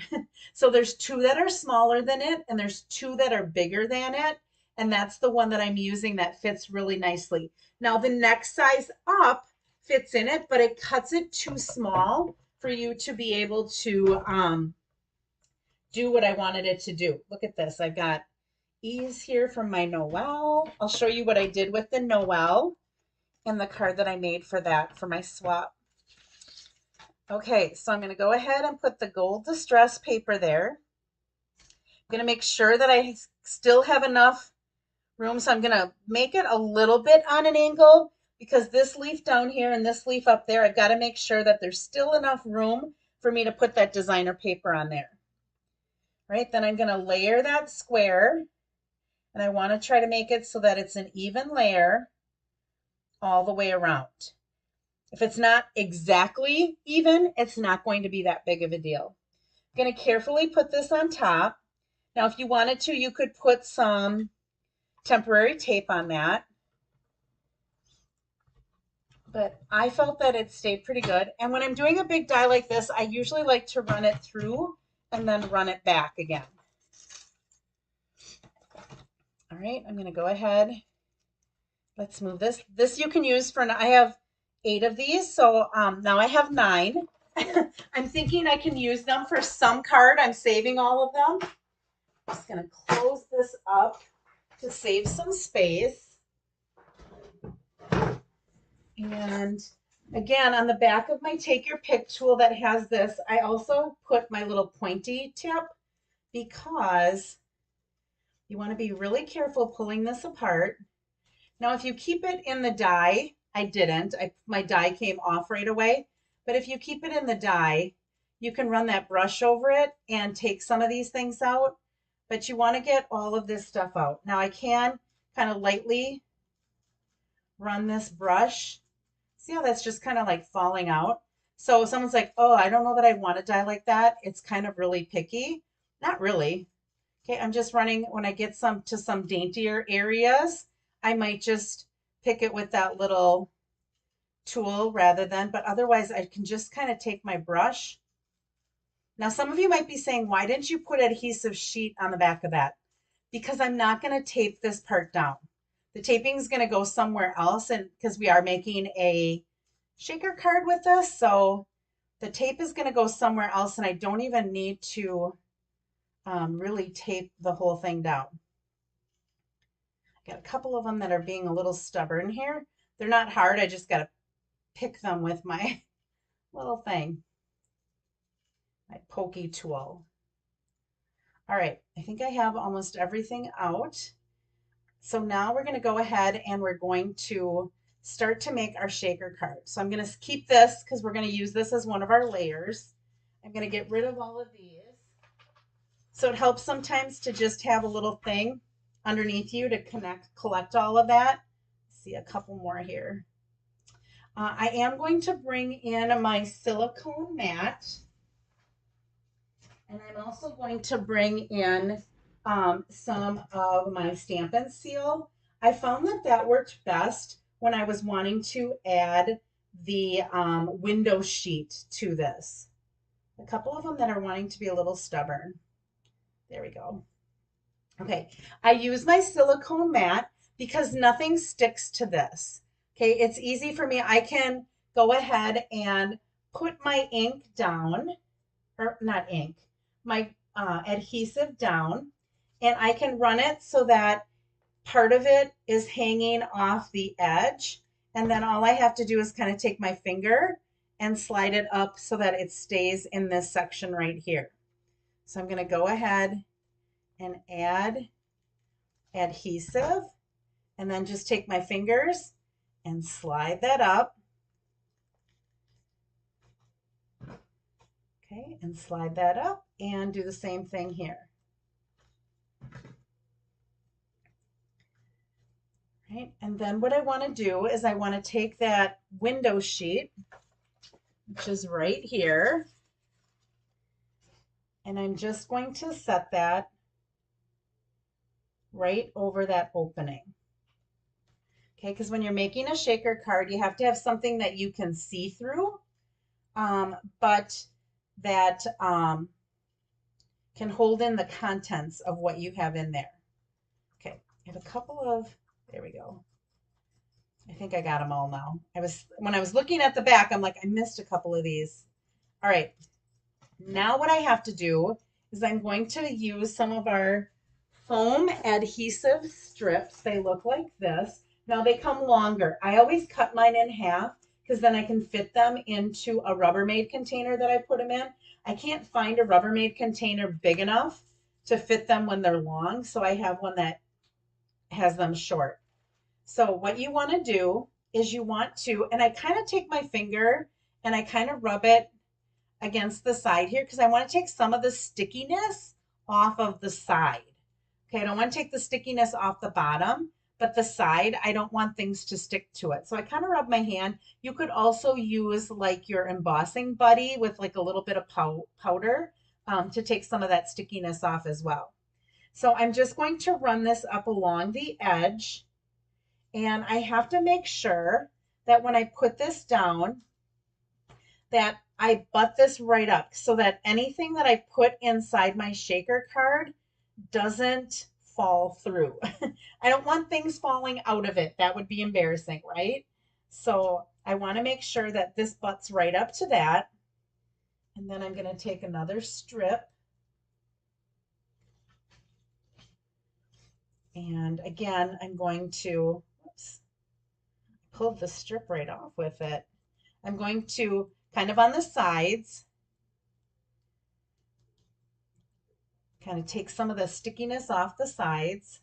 So there's two that are smaller than it and there's two that are bigger than it, and that's the one that I'm using that fits really nicely. Now the next size up fits in it, but it cuts it too small for you to be able to do what I wanted it to do. Look at this. I've got E's here from my Noel. I'll show you what I did with the Noel and the card that I made for that for my swap. Okay, so I'm going to go ahead and put the gold distress paper there. I'm going to make sure that I still have enough room, so I'm going to make it a little bit on an angle because this leaf down here and this leaf up there, I've got to make sure that there's still enough room for me to put that designer paper on there. Right, then I'm going to layer that square, and I want to try to make it so that it's an even layer all the way around. If it's not exactly even, it's not going to be that big of a deal. I'm going to carefully put this on top. Now, if you wanted to, you could put some temporary tape on that. But I felt that it stayed pretty good. And when I'm doing a big die like this, I usually like to run it through and then run it back again. All right, I'm going to go ahead. Let's move this. This you can use for, I have 8 of these, so now I have 9. I'm thinking I can use them for some card. I'm saving all of them. I'm just going to close this up to save some space. And again, on the back of my Take Your Pick tool that has this, I also put my little pointy tip because you want to be really careful pulling this apart. Now, if you keep it in the die, I didn't. My die came off right away. But if you keep it in the die, you can run that brush over it and take some of these things out. But you want to get all of this stuff out. Now, I can kind of lightly run this brush. See how that's just kind of like falling out? So if someone's like, oh, I don't know that I want to die like that. It's kind of really picky. Not really. Okay, I'm just running when I get to some daintier areas. I might just pick it with that little tool rather than, but otherwise I can just kind of take my brush. Now, some of you might be saying, why didn't you put adhesive sheet on the back of that? Because I'm not going to tape this part down. The taping is going to go somewhere else, and because we are making a shaker card with this, so the tape is going to go somewhere else, and I don't even need to really tape the whole thing down. Got a couple of them that are being a little stubborn here. They're not hard. I just got to pick them with my little thing, my pokey tool. All right, I think I have almost everything out. So now we're going to go ahead and we're going to start to make our shaker card. So I'm going to keep this because we're going to use this as one of our layers. I'm going to get rid of all of these. So it helps sometimes to just have a little thing underneath you to collect all of that. See a couple more here. I am going to bring in my silicone mat, and I'm also going to bring in some of my Stampin' Seal. I found that worked best when I was wanting to add the window sheet to this. A couple of them that are wanting to be a little stubborn. There we go. Okay, I use my silicone mat because nothing sticks to this. Okay, it's easy for me. I can go ahead and put my ink down, or not ink, my adhesive down, and I can run it so that part of it is hanging off the edge. And then all I have to do is kind of take my finger and slide it up so that it stays in this section right here. So I'm going to go ahead and add adhesive and then just take my fingers and slide that up. Okay, and slide that up and do the same thing here. Right, and then what I want to do is I want to take that window sheet, which is right here, and I'm just going to set that right over that opening. Okay, because when you're making a shaker card, you have to have something that you can see through, but that can hold in the contents of what you have in there. Okay, I have a couple of, there we go. I think I got them all now. When I was looking at the back, I'm like, I missed a couple of these. All right, now what I have to do is I'm going to use some of our foam adhesive strips. They look like this. Now they come longer. I always cut mine in half because then I can fit them into a Rubbermaid container that I put them in. I can't find a Rubbermaid container big enough to fit them when they're long, so I have one that has them short. So what you want to do is you want to, and I kind of take my finger and I kind of rub it against the side here because I want to take some of the stickiness off of the side. Okay, I don't want to take the stickiness off the bottom, but the side, I don't want things to stick to it. So I kind of rub my hand. You could also use like your embossing buddy with like a little bit of powder to take some of that stickiness off as well. So I'm just going to run this up along the edge, and I have to make sure that when I put this down, that I butt this right up so that anything that I put inside my shaker card doesn't fall through. I don't want things falling out of it. That would be embarrassing, right? So I want to make sure that this butts right up to that. And then I'm going to take another strip. And again, I'm going to, oops, pull the strip right off with it. I'm going to kind of on the sides, kind of take some of the stickiness off the sides.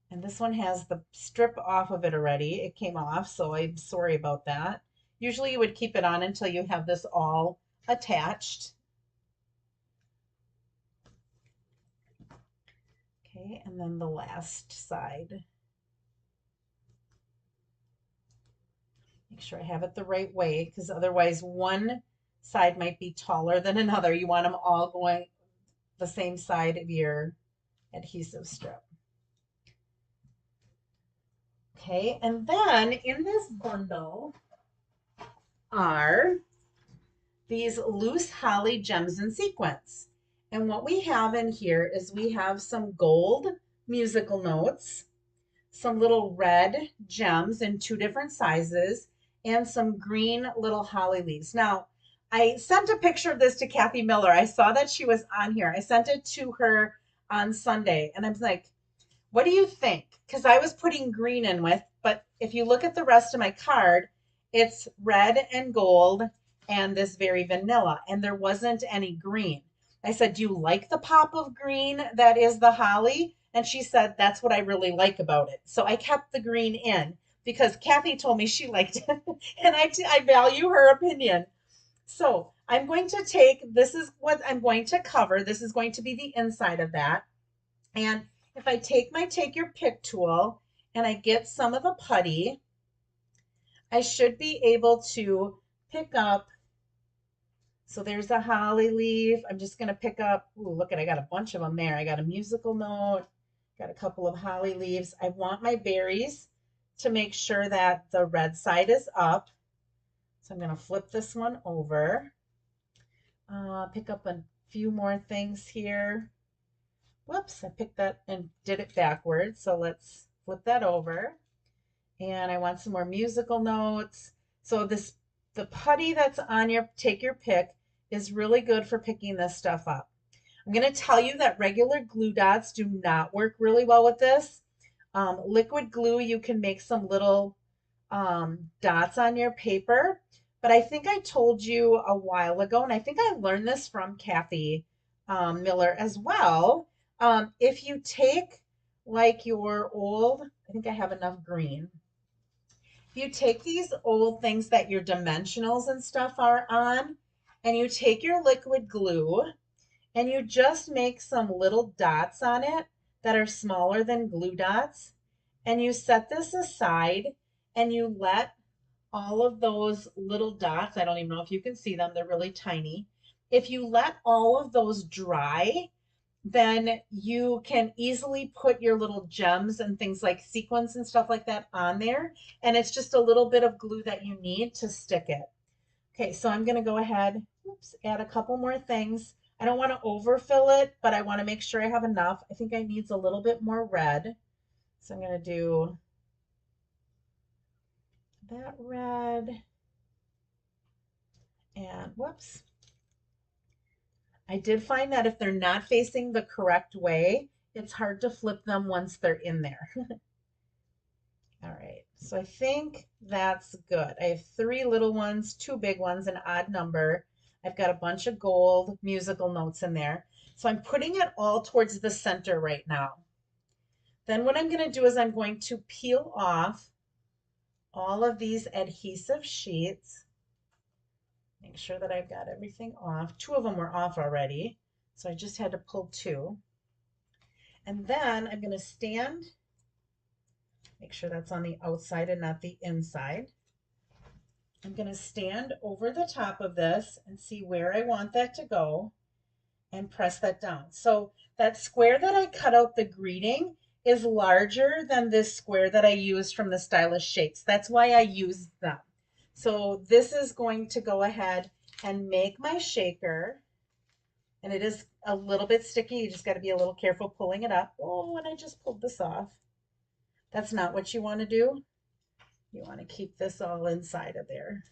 And this one has the strip off of it already. It came off, so I'm sorry about that. Usually you would keep it on until you have this all attached. Okay, and then the last side. Make sure I have it the right way because otherwise one side might be taller than another. You want them all going the same side of your adhesive strip. Okay, and then in this bundle are these loose holly gems and sequins. And what we have in here is we have some gold musical notes, some little red gems in two different sizes, and some green little holly leaves. Now, I sent a picture of this to Kathy Miller. I saw that she was on here. I sent it to her on Sunday, and I was like, what do you think? Because I was putting green in with, but if you look at the rest of my card, it's red and gold and this very vanilla, and there wasn't any green. I said, do you like the pop of green that is the holly? And she said, that's what I really like about it. So I kept the green in because Kathy told me she liked it, and I value her opinion. So I'm going to take, this is what I'm going to cover. This is going to be the inside of that. And if I take my take your pick tool and I get some of the putty, I should be able to pick up. So there's a holly leaf. I'm just going to pick up, ooh, look at, I got a bunch of them there. I got a musical note, got a couple of holly leaves. I want my berries to make sure that the red side is up. So I'm going to flip this one over, pick up a few more things here. Whoops, I picked that and did it backwards. So let's flip that over. And I want some more musical notes. So the putty that's on your take your pick is really good for picking this stuff up. I'm going to tell you that regular glue dots do not work really well with this. Liquid glue, you can make some little dots on your paper. But I think I told you a while ago, and I think I learned this from Kathy Miller as well. If you take like your old, I think I have enough green. If you take these old things that your dimensionals and stuff are on, and you take your liquid glue and you just make some little dots on it that are smaller than glue dots, and you set this aside and you let all of those little dots, I don't even know if you can see them, they're really tiny. If you let all of those dry, then you can easily put your little gems and things like sequins and stuff like that on there. And it's just a little bit of glue that you need to stick it. Okay, so I'm gonna go ahead, oops, add a couple more things. I don't want to overfill it, but I want to make sure I have enough. I think I needs a little bit more red. So I'm gonna do that red and whoops. I did find that if they're not facing the correct way, it's hard to flip them once they're in there. All right, so I think that's good. I have three little ones, two big ones, an odd number. I've got a bunch of gold musical notes in there. So I'm putting it all towards the center right now. Then what I'm going to do is I'm going to peel off all of these adhesive sheets. Make sure that I've got everything off. Two of them were off already, so I just had to pull two. And then I'm going to stand, make sure that's on the outside and not the inside. I'm going to stand over the top of this and see where I want that to go and press that down. So that square that I cut out the greeting is larger than this square that I used from the Stylish Shapes. That's why I used them. So this is going to go ahead and make my shaker. And it is a little bit sticky. You just got to be a little careful pulling it up. Oh, and I just pulled this off. That's not what you want to do. You want to keep this all inside of there.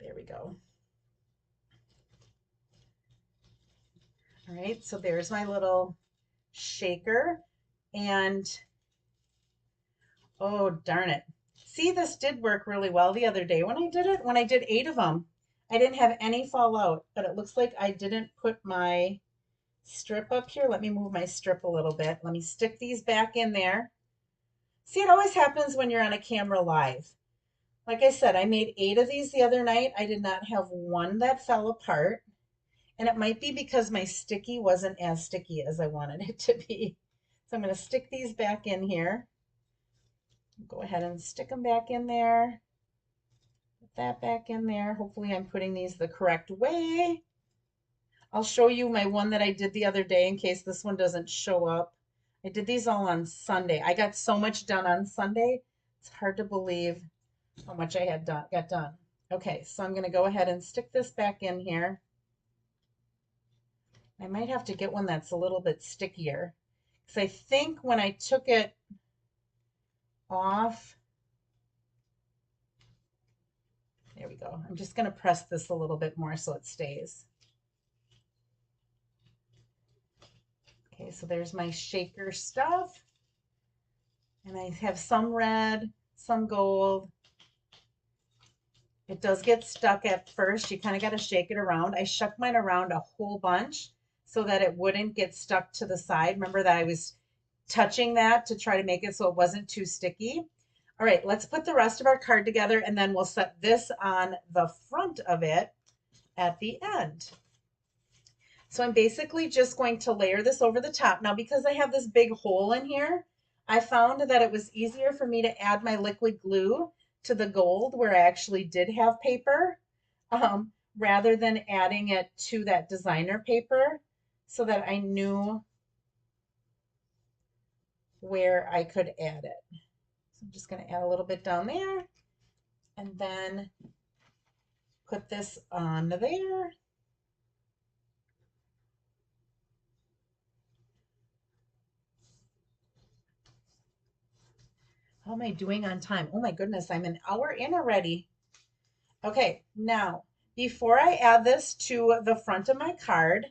There we go. All right, so there's my little shaker. And oh, darn it. See, this did work really well the other day when I did it. When I did 8 of them, I didn't have any fall out, but it looks like I didn't put my strip up here. Let me move my strip a little bit. Let me stick these back in there. See, it always happens when you're on a camera live. Like I said, I made 8 of these the other night. I did not have one that fell apart. And it might be because my sticky wasn't as sticky as I wanted it to be. So I'm going to stick these back in here. Go ahead and stick them back in there. Put that back in there. Hopefully I'm putting these the correct way. I'll show you my one that I did the other day in case this one doesn't show up. I did these all on Sunday. I got so much done on Sunday. It's hard to believe how much I got done. Okay, so I'm going to go ahead and stick this back in here. I might have to get one that's a little bit stickier because I think when I took it off, there we go. I'm just going to press this a little bit more so it stays. Okay, so there's my shaker stuff. And I have some red, some gold. It does get stuck at first. You kind of got to shake it around. I shook mine around a whole bunch so that it wouldn't get stuck to the side. Remember that I was touching that to try to make it so it wasn't too sticky. All right, let's put the rest of our card together and then we'll set this on the front of it at the end. So I'm basically just going to layer this over the top. Now, because I have this big hole in here, I found that it was easier for me to add my liquid glue to the gold where I actually did have paper, rather than adding it to that designer paper so that I knew where I could add it. So I'm just going to add a little bit down there and then put this on there. How am I doing on time? Oh my goodness, I'm an hour in already. Okay, now before I add this to the front of my card,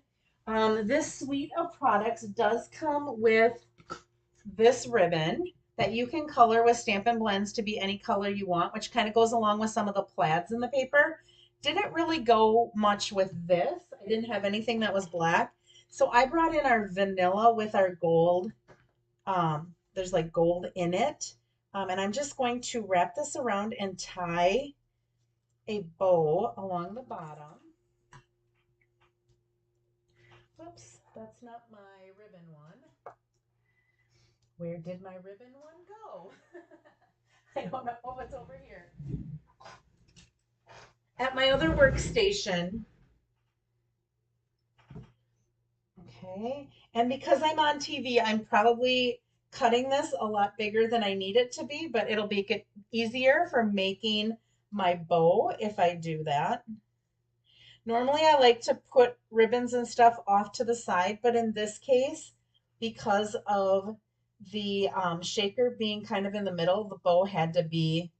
this suite of products does come with this ribbon that you can color with Stampin' Blends to be any color you want, which kind of goes along with some of the plaids in the paper. Didn't really go much with this. I didn't have anything that was black. So I brought in our vanilla with our gold. There's like gold in it. And I'm just going to wrap this around and tie a bow along the bottom. Whoops, that's not my ribbon one. Where did my ribbon one go? I don't know. Oh, it's over here. At my other workstation. Okay. And because I'm on TV, I'm probably cutting this a lot bigger than I need it to be, but it'll make it easier for making my bow if I do that. Normally, I like to put ribbons and stuff off to the side, but in this case, because of the shaker being kind of in the middle, the bow had to be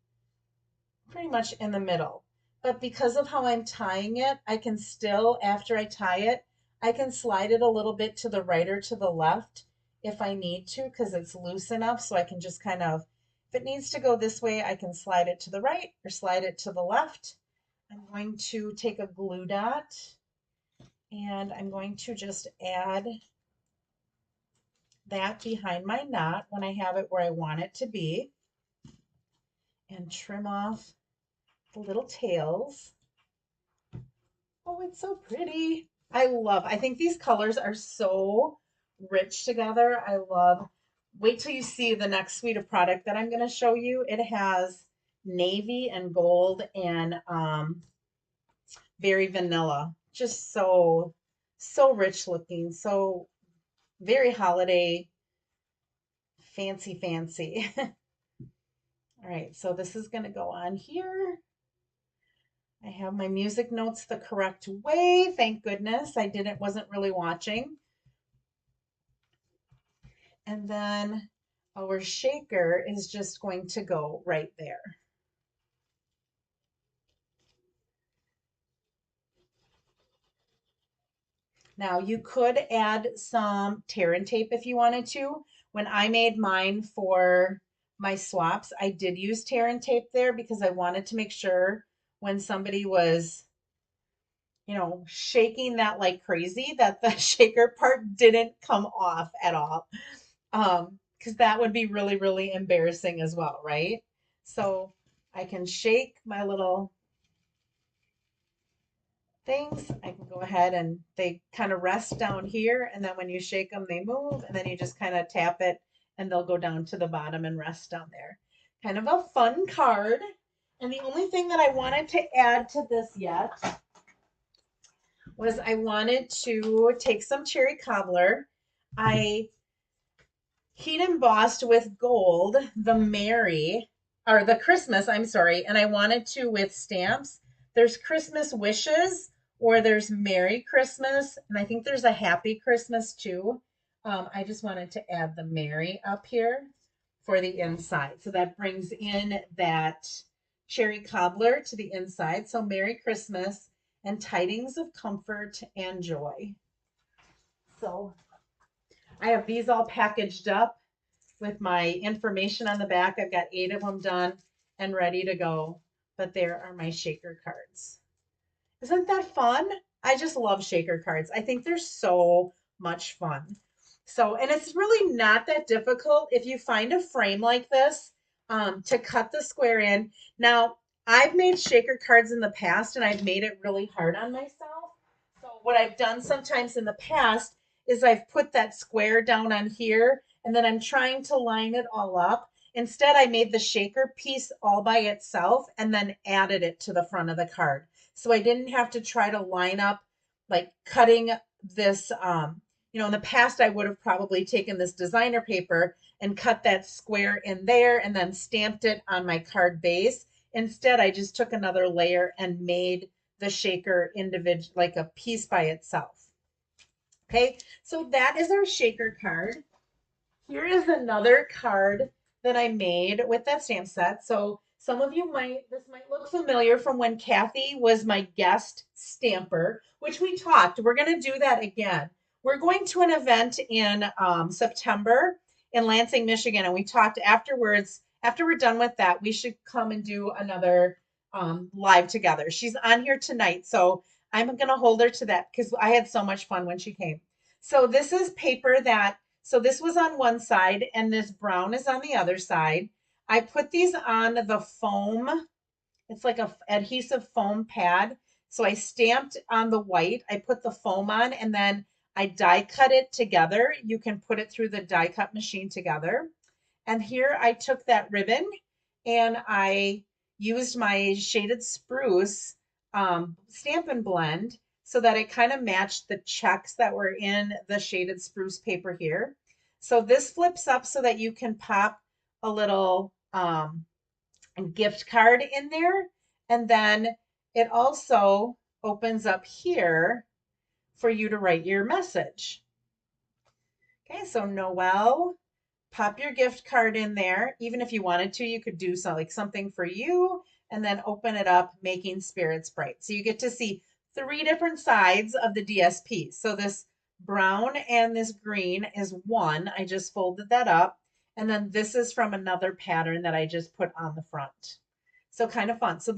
pretty much in the middle. But because of how I'm tying it, I can still, after I tie it, I can slide it a little bit to the right or to the left if I need to, because it's loose enough. So I can just kind of, if it needs to go this way, I can slide it to the right or slide it to the left. I'm going to take a glue dot and I'm going to just add that behind my knot when I have it where I want it to be and trim off the little tails. Oh, it's so pretty. I think these colors are so rich together. I love, wait till you see the next suite of product that I'm going to show you. It has navy and gold and very vanilla. Just so rich looking, so very holiday, fancy. All right, so this is going to go on here. I have my music notes the correct way. Thank goodness I wasn't really watching. And then our shaker is just going to go right there. Now you could add some tear and tape if you wanted to. When I made mine for my swaps, I did use tear and tape there because I wanted to make sure when somebody was, shaking that like crazy, that the shaker part didn't come off at all. Because that would be really, really embarrassing as well, right? So I can shake my little things. I can go ahead and they kind of rest down here. And then when you shake them, they move. And then you just kind of tap it and they'll go down to the bottom and rest down there. Kind of a fun card. And the only thing that I wanted to add to this yet was I wanted to take some cherry cobbler. I heat embossed with gold the Merry, or the Christmas, I'm sorry, and I wanted to with stamps. There's Christmas wishes, or there's Merry Christmas, and I think there's a Happy Christmas too. I just wanted to add the Merry up here for the inside. So that brings in that cherry cobbler to the inside. So Merry Christmas and tidings of comfort and joy. So I have these all packaged up with my information on the back. I've got 8 of them done and ready to go. But there are my shaker cards. Isn't that fun? I just love shaker cards. I think they're so much fun. So, and it's really not that difficult if you find a frame like this to cut the square in. Now, I've made shaker cards in the past and I've made it really hard on myself. So, what I've done sometimes in the past is I've put that square down on here and then I'm trying to line it all up. Instead, I made the shaker piece all by itself and then added it to the front of the card. So I didn't have to try to line up like cutting this in the past I would have probably taken this designer paper and cut that square in there and then stamped it on my card base. Instead, I just took another layer and made the shaker individual like a piece by itself. Okay, so that is our shaker card. Here is another card that I made with that stamp set. So some of you this might look familiar from when Kathy was my guest stamper, which we talked. We're going to do that again. We're going to an event in September in Lansing, Michigan, and we talked afterwards. After we're done with that, we should come and do another live together. She's on here tonight, so I'm going to hold her to that because I had so much fun when she came. So this is paper so this was on one side and this brown is on the other side. I put these on the foam. It's like a adhesive foam pad. So I stamped on the white. I put the foam on and then I die cut it together. You can put it through the die cut machine together. And here I took that ribbon and I used my shaded spruce stamp and blend so that it kind of matched the checks that were in the shaded spruce paper here. So this flips up so that you can pop a little gift card in there. And then it also opens up here for you to write your message. Okay, so Noelle, pop your gift card in there. Even if you wanted to, you could do something for you and then open it up, making spirits bright. So you get to see 3 different sides of the DSP. So this brown and this green is one. I just folded that up. And then this is from another pattern that I just put on the front. So kind of fun. So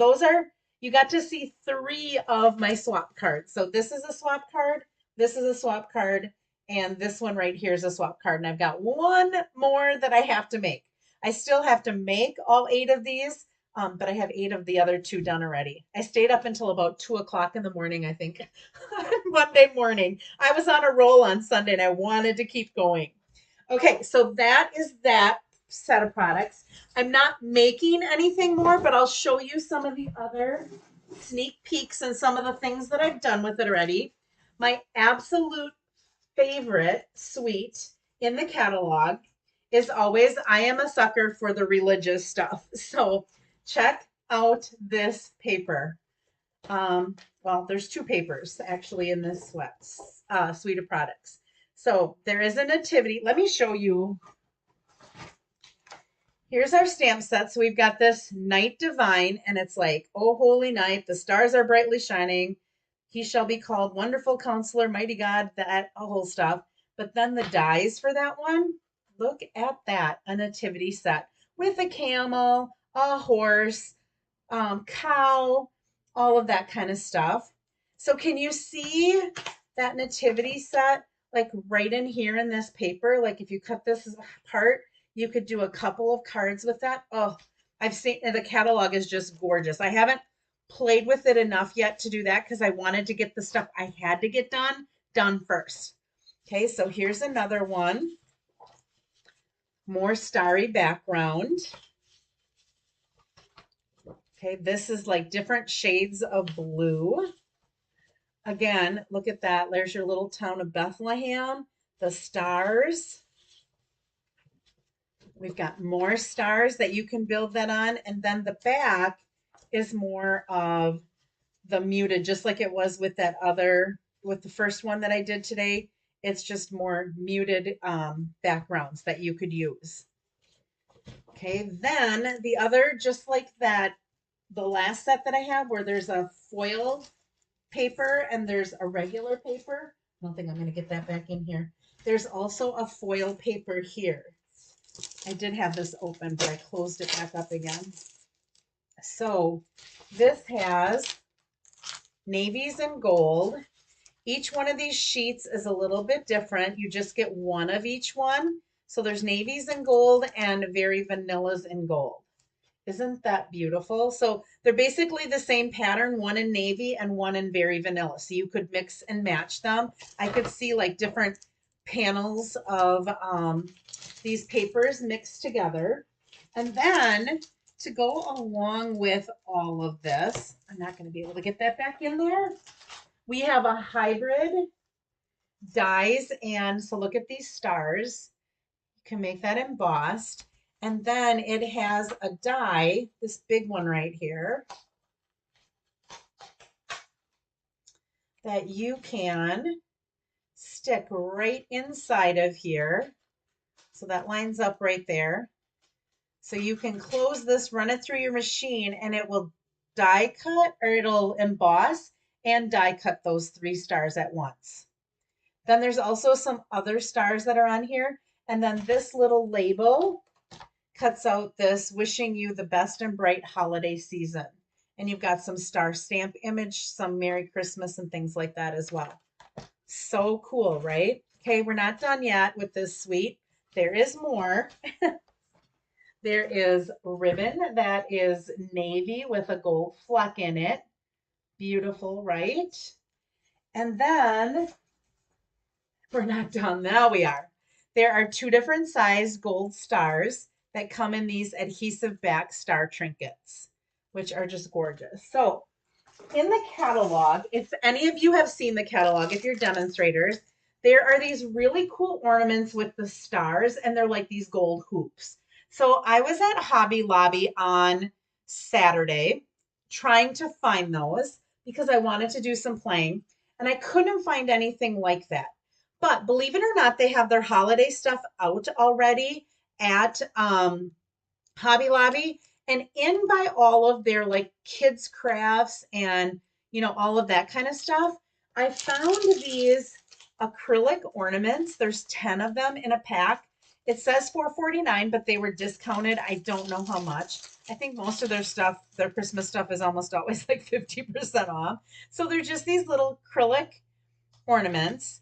you got to see 3 of my swap cards. So this is a swap card, this is a swap card, and this one right here is a swap card. And I've got one more that I have to make. I still have to make all 8 of these, but I have 8 of the other 2 done already. I stayed up until about 2 o'clock in the morning, I think, Monday morning. I was on a roll on Sunday and I wanted to keep going. Okay, so that is that set of products. I'm not making anything more, but I'll show you some of the other sneak peeks and some of the things that I've done with it already. My absolute favorite suite in the catalog is always, I am a sucker for the religious stuff. So check out this paper. Well, there's 2 papers actually in this suite of products. So there is a nativity. Let me show you. Here's our stamp set. So we've got this Night Divine, and it's like, oh, holy night, the stars are brightly shining. He shall be called Wonderful Counselor, Mighty God, that whole stuff. But then the dies for that one, look at that, a nativity set with a camel, a horse, cow, all of that kind of stuff. So can you see that nativity set like right in here in this paper? Like if you cut this apart, you could do a couple of cards with that. Oh, I've seen the catalog is just gorgeous. I haven't played with it enough yet to do that because I wanted to get the stuff I had to get done first. Okay, so here's another one. More starry background. Okay, this is like different shades of blue. Again, look at that. There's your little town of Bethlehem, the stars. We've got more stars that you can build that on. And then the back is more of the muted, just like it was with with the first one that I did today. It's just more muted backgrounds that you could use. Okay, then the other, just like that, the last set that I have where there's a foil paper and there's a regular paper. I don't think I'm going to get that back in here. There's also a foil paper here. I did have this open, but I closed it back up again. So this has navies and gold. Each one of these sheets is a little bit different. You just get one of each one. So there's navies and gold and very vanillas in gold. Isn't that beautiful? So they're basically the same pattern, one in navy and one in very vanilla. So you could mix and match them. I could see like different panels of these papers mixed together. And then to go along with all of this, I'm not going to be able to get that back in there. We have a hybrid dies. And so look at these stars. You can make that embossed. And then it has a die, this big one right here, that you can stick right inside of here. So that lines up right there. So you can close this, run it through your machine, and it will die cut or it'll emboss and die cut those 3 stars at once. Then there's also some other stars that are on here. And then this little label cuts out this wishing you the best and bright holiday season. And you've got some star stamp image, some Merry Christmas and things like that as well. So cool, right? Okay, we're not done yet with this suite. There is more. There is ribbon that is navy with a gold fleck in it. Beautiful, right? And then we're not done. Now we are. There are 2 different size gold stars that come in these adhesive back star trinkets, which are just gorgeous. So in the catalog, if any of you have seen the catalog, if you're demonstrators, there are these really cool ornaments with the stars, and they're like these gold hoops. So I was at Hobby Lobby on Saturday trying to find those because I wanted to do some playing, and I couldn't find anything like that. But believe it or not, they have their holiday stuff out already at Hobby Lobby, and in by all of their like kids crafts and all of that kind of stuff, I found these acrylic ornaments. There's 10 of them in a pack. It says 4.49, but they were discounted. I don't know how much. I think most of their stuff, their Christmas stuff, is almost always like 50% off. So they're just these little acrylic ornaments.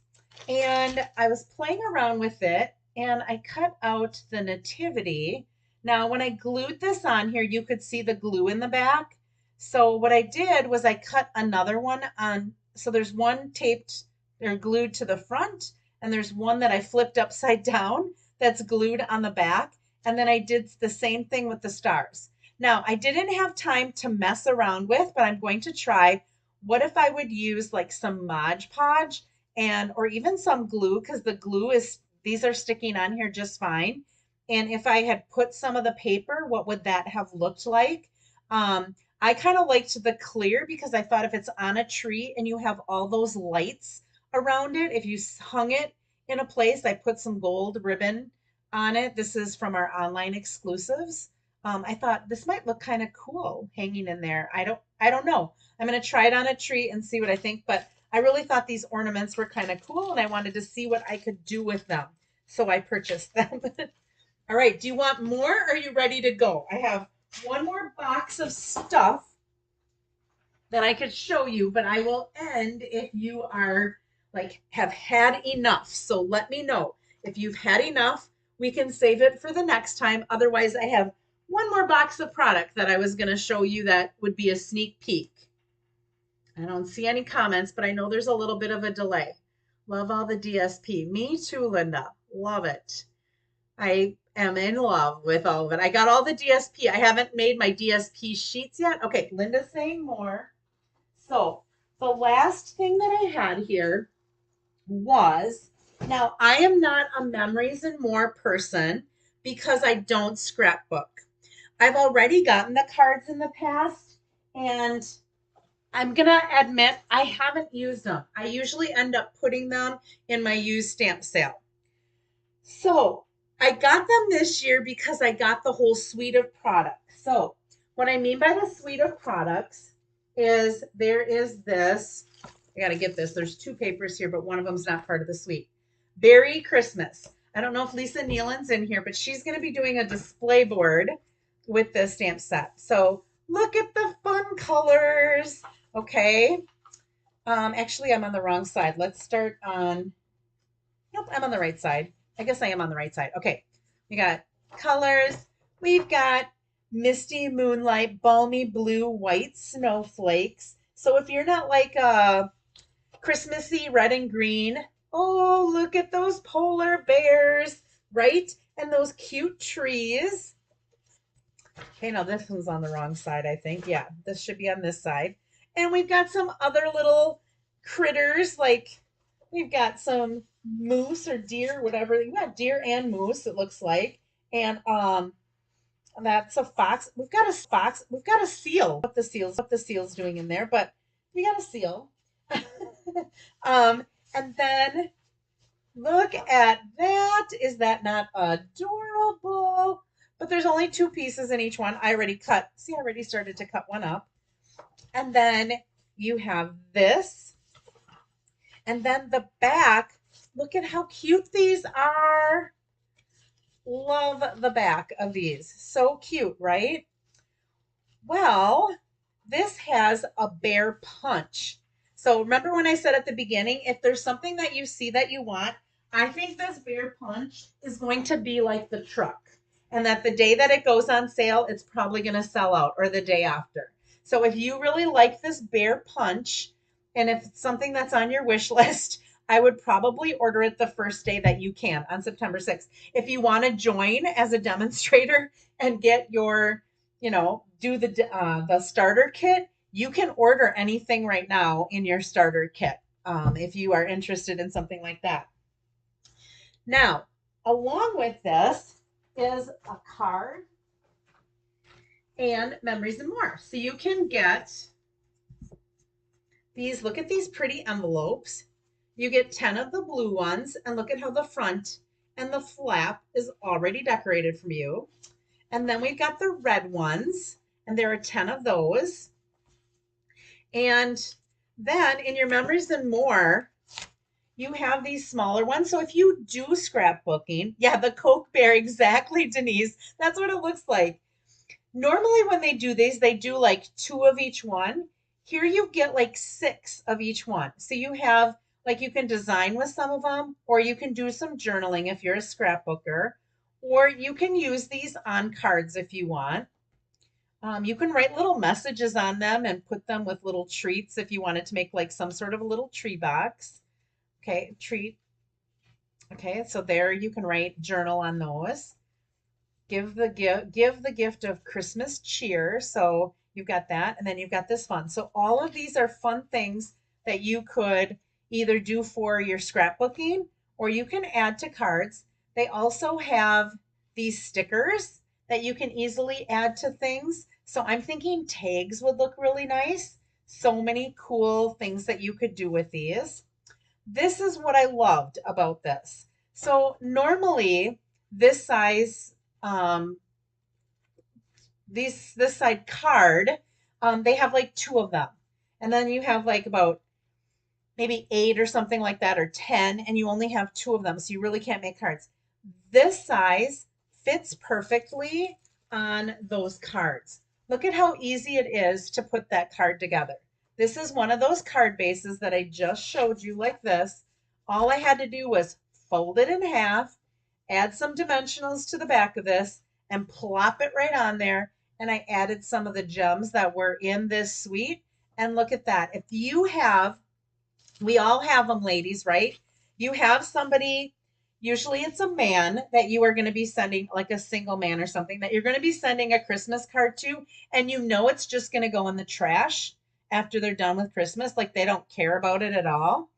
And I was playing around with it and I cut out the nativity. Now, when I glued this on here, you could see the glue in the back. So what I did was I cut another one on. So there's one taped or glued to the front, and there's one that I flipped upside down that's glued on the back. And then I did the same thing with the stars. Now, I didn't have time to mess around with, but I'm going to try. What if I would use like some Mod Podge and or even some glue, because the glue is, these are sticking on here just fine. And if I had put some of the paper, what would that have looked like? I kind of liked the clear because I thought if it's on a tree and you have all those lights around it, if you hung it in a place, I put some gold ribbon on it. This is from our online exclusives. I thought this might look kind of cool hanging in there. I don't know. I'm going to try it on a tree and see what I think, but I really thought these ornaments were kind of cool and I wanted to see what I could do with them. So I purchased them. All right, do you want more or are you ready to go? I have one more box of stuff that I could show you, but I will end if you are like have had enough. So let me know. If you've had enough, we can save it for the next time. Otherwise, I have one more box of product that I was going to show you that would be a sneak peek. I don't see any comments, but I know there's a little bit of a delay. Love all the DSP. Me too, Linda. Love it. I am in love with all of it. I got all the DSP. I haven't made my DSP sheets yet. Okay, Linda's saying more. So the last thing that I had here was, now I am not a memories and more person because I don't scrapbook. I've already gotten the cards in the past, and I'm going to admit I haven't used them. I usually end up putting them in my used stamp sale. So I got them this year because I got the whole suite of products. So what I mean by the suite of products is there is this, I got to get this. There's 2 papers here, but one of them's not part of the suite. Berry Christmas. I don't know if Lisa Nealon's in here, but she's going to be doing a display board with this stamp set. So look at the fun colors. Okay. Actually, I'm on the wrong side. Let's start on, nope, I'm on the right side. I guess I am on the right side. Okay. We got colors. We've got misty moonlight, balmy blue, white snowflakes. So if you're not like a Christmassy red and green, oh, look at those polar bears, right? And those cute trees. Okay, now this one's on the wrong side, I think. Yeah, this should be on this side. And we've got some other little critters, like we've got some moose or deer, whatever. We've got deer and moose, it looks like. And that's a fox. We've got a fox. We've got a seal. What the seal's doing in there, but we got a seal. And then look at that. Is that not adorable? but there's only two pieces in each one. I already cut, see, I already started to cut one up. And then you have this, and then the back. Look at how cute these are. Love the back of these. So cute, right? Well, this has a bear punch. So remember when I said at the beginning, if there's something that you see that you want, I think this bear punch is going to be like the truck. And that the day that it goes on sale, it's probably going to sell out, or the day after. So if you really like this bear punch, and if it's something that's on your wish list, I would probably order it the first day that you can on September 6th. If you want to join as a demonstrator and get your, do the starter kit, you can order anything right now in your starter kit, if you are interested in something like that. Now, along with this is a card and memories and more. So you can get these. Look at these pretty envelopes. You get 10 of the blue ones, and look at how the front and the flap is already decorated for you. And then we've got the red ones, and there are 10 of those. And then in your memories and more, you have these smaller ones. So if you do scrapbooking, yeah, the Coke Bear, exactly, Denise. That's what it looks like. Normally when they do these, they do like 2 of each one. Here you get like 6 of each one. So you have, like, you can design with some of them, or you can do some journaling if you're a scrapbooker, or you can use these on cards if you want. You can write little messages on them and put them with little treats if you wanted to make like some sort of a little tree box. Okay, treat. Okay, so there you can write journal on those. Give the gift of Christmas cheer. So you've got that, and then you've got this fun. So all of these are fun things that you could either do for your scrapbooking, or you can add to cards. They also have these stickers that you can easily add to things. So I'm thinking tags would look really nice. So many cool things that you could do with these. This is what I loved about this. So normally this size, um, this side card, they have like 2 of them. And then you have like about maybe 8 or something like that, or 10, and you only have 2 of them. So you really can't make cards. This size fits perfectly on those cards. Look at how easy it is to put that card together. This is one of those card bases that I just showed you like this. All I had to do was fold it in half, add some dimensionals to the back of this, and plop it right on there. And I added some of the gems that were in this suite. And look at that. If you have, we all have them, ladies, right? You have somebody, usually it's a man that you are going to be sending, like a single man or something, that you're going to be sending a Christmas card to, and you know it's just going to go in the trash after they're done with Christmas, like they don't care about it at all.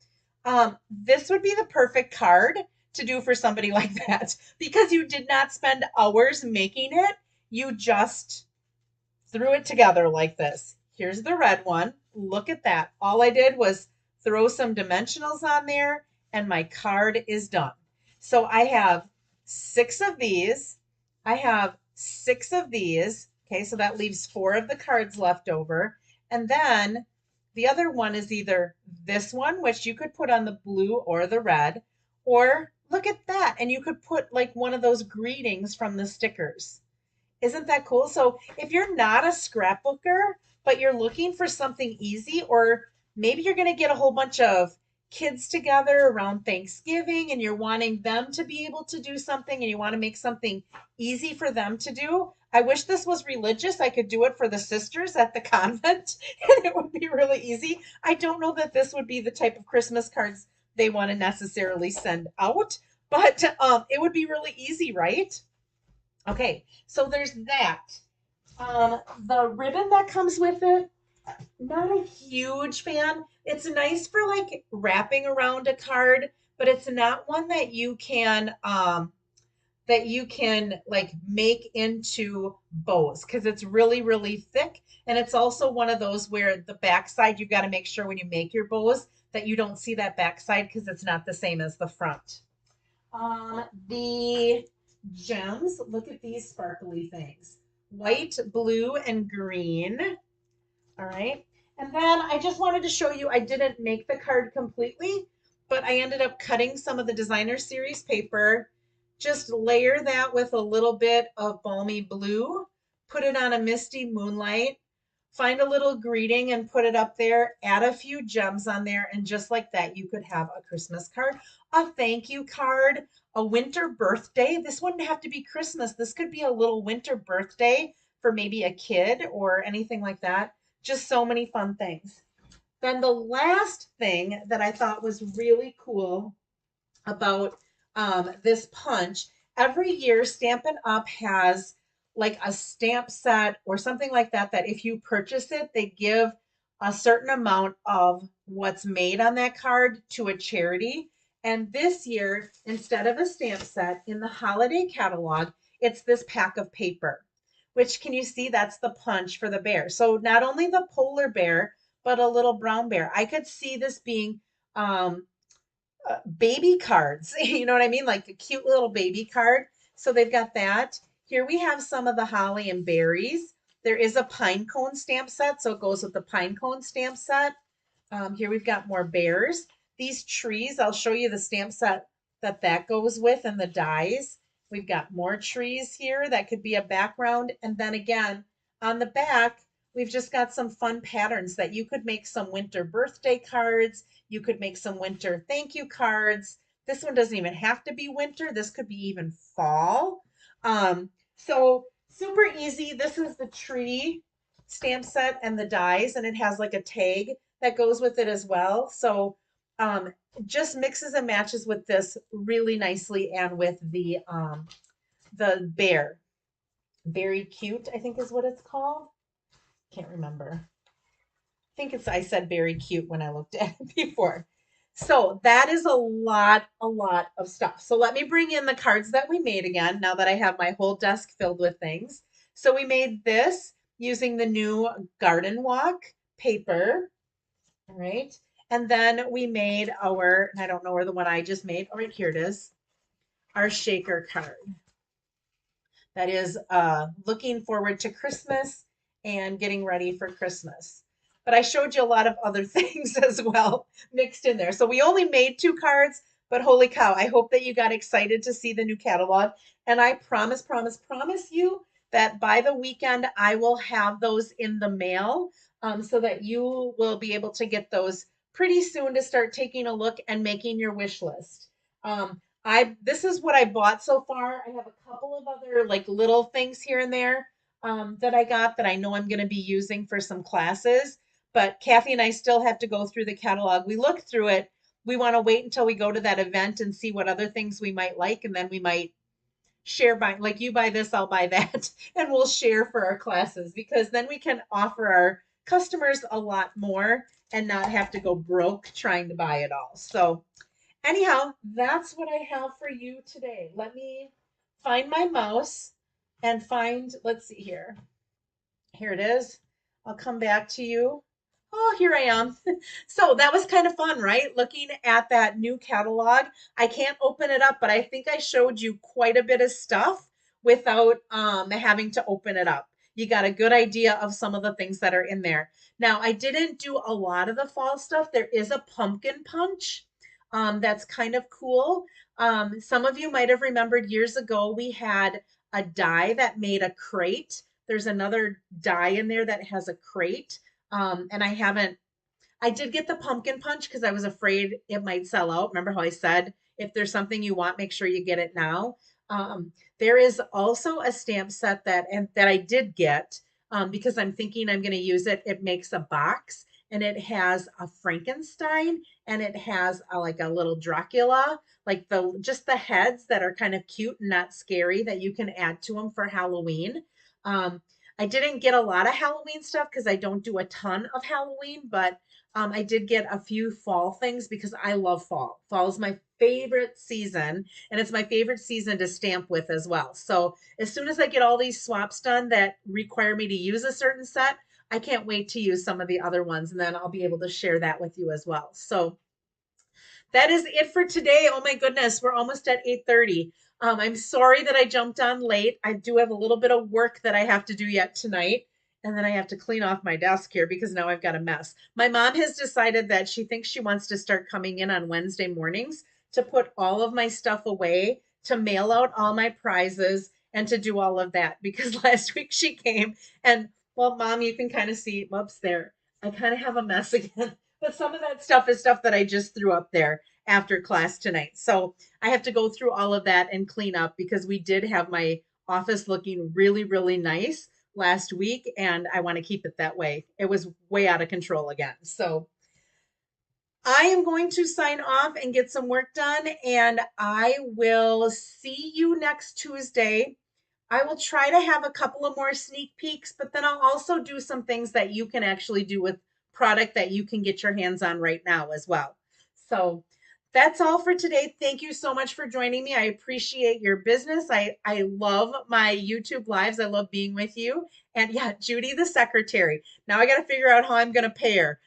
This would be the perfect card to do for somebody like that, because you did not spend hours making it. You just threw it together like this. Here's the red one. Look at that. All I did was throw some dimensionals on there, and my card is done. So I have 6 of these. I have 6 of these. Okay, so that leaves 4 of the cards left over. And then the other one is either this one, which you could put on the blue or the red, or look at that. And you could put like one of those greetings from the stickers. Isn't that cool? So if you're not a scrapbooker, but you're looking for something easy, or maybe you're going to get a whole bunch of kids together around Thanksgiving and you're wanting them to be able to do something, and you want to make something easy for them to do. I wish this was religious. I could do it for the sisters at the convent and it would be really easy. I don't know that this would be the type of Christmas cards they want to necessarily send out, but it would be really easy, right? Okay, so there's that. The ribbon that comes with it, not a huge fan. It's nice for like wrapping around a card, but it's not one that you can like make into bows, because it's really, really thick. And it's also one of those where the backside, you've got to make sure when you make your bows that you don't see that backside, because it's not the same as the front. The gems. Look at these sparkly things. White, blue, and green. All right. And then I just wanted to show you, I didn't make the card completely, but I ended up cutting some of the designer series paper, just layer that with a little bit of balmy blue, put it on a misty moonlight, find a little greeting and put it up there, add a few gems on there, and just like that, you could have a Christmas card, a thank you card, a winter birthday. This wouldn't have to be Christmas. This could be a little winter birthday for maybe a kid or anything like that. Just so many fun things. Then the last thing that I thought was really cool about this punch, every year Stampin' Up has like a stamp set or something like that, that if you purchase it, they give a certain amount of what's made on that card to a charity. And this year, instead of a stamp set in the holiday catalog, it's this pack of paper, which can you see that's the punch for the bear. So not only the polar bear, but a little brown bear. I could see this being um, baby cards. You know what I mean? Like a cute little baby card. So they've got that. Here we have some of the holly and berries. There is a pine cone stamp set, so it goes with the pine cone stamp set. Here we've got more bears. These trees, I'll show you the stamp set that goes with and the dies. We've got more trees here that could be a background. And then again, on the back, we've just got some fun patterns that you could make some winter birthday cards. You could make some winter thank you cards. This one doesn't even have to be winter. This could be even fall. So super easy. This is the tree stamp set and the dies, and it has like a tag that goes with it as well. So um, just mixes and matches with this really nicely, and with the bear. Very cute, I think is what it's called. Can't remember. I think it's I said very cute when I looked at it before. So that is a lot of stuff. So let me bring in the cards that we made again, now that I have my whole desk filled with things. So we made this using the new Garden Walk paper. All right. And then we made our, and I don't know where the one I just made. All right, here it is. Our shaker card. That is looking forward to Christmas and getting ready for Christmas. But I showed you a lot of other things as well mixed in there. So we only made two cards, but holy cow, I hope that you got excited to see the new catalog. And I promise you that by the weekend, I will have those in the mail, so that you will be able to get those pretty soon to start taking a look and making your wish list. I This is what I bought so far. I have a couple of other like little things here and there that I got that I know I'm going to be using for some classes. But Kathy and I still have to go through the catalog. We look through it. We want to wait until we go to that event and see what other things we might like, and then we might share, by like you buy this, I'll buy that, and we'll share for our classes, because then we can offer our customers a lot more and not have to go broke trying to buy it all. So anyhow, that's what I have for you today. Let me find my mouse and find, let's see here. Here it is. I'll come back to you. Oh, here I am. So that was kind of fun, right? Looking at that new catalog. I can't open it up, but I think I showed you quite a bit of stuff without having to open it up. You got a good idea of some of the things that are in there. Now, I didn't do a lot of the fall stuff. There is a pumpkin punch that's kind of cool. Some of you might have remembered years ago we had a die that made a crate. There's another die in there that has a crate. And I did get the pumpkin punch because I was afraid it might sell out. Remember how I said, if there's something you want, make sure you get it now. There is also a stamp set that I did get, because I'm thinking I'm going to use it. It makes a box, and it has a Frankenstein, and it has like a little Dracula, like just the heads that are kind of cute and not scary, that you can add to them for Halloween. Um, I didn't get a lot of Halloween stuff because I don't do a ton of Halloween, but I did get a few fall things because I love fall. Fall is my favorite season, and it's my favorite season to stamp with as well. So as soon as I get all these swaps done that require me to use a certain set, I can't wait to use some of the other ones, and then I'll be able to share that with you as well. So that is it for today. Oh my goodness, we're almost at 8:30. I'm sorry that I jumped on late. I do have a little bit of work that I have to do yet tonight. And then I have to clean off my desk here because now I've got a mess. My mom has decided that she thinks she wants to start coming in on Wednesday mornings to put all of my stuff away, to mail out all my prizes, and to do all of that. Because last week she came and, well, mom, you can kind of see, whoops, there. I kind of have a mess again. But some of that stuff is stuff that I just threw up there after class tonight. So I have to go through all of that and clean up because we did have my office looking really, really nice last week, and I want to keep it that way. It was way out of control again. So I am going to sign off and get some work done, and I will see you next Tuesday. I will try to have a couple of more sneak peeks, but then I'll also do some things that you can actually do with product that you can get your hands on right now as well. So that's all for today. Thank you so much for joining me. I appreciate your business. I love my YouTube lives. I love being with you. And yeah, Judy, the secretary. Now I got to figure out how I'm going to pay her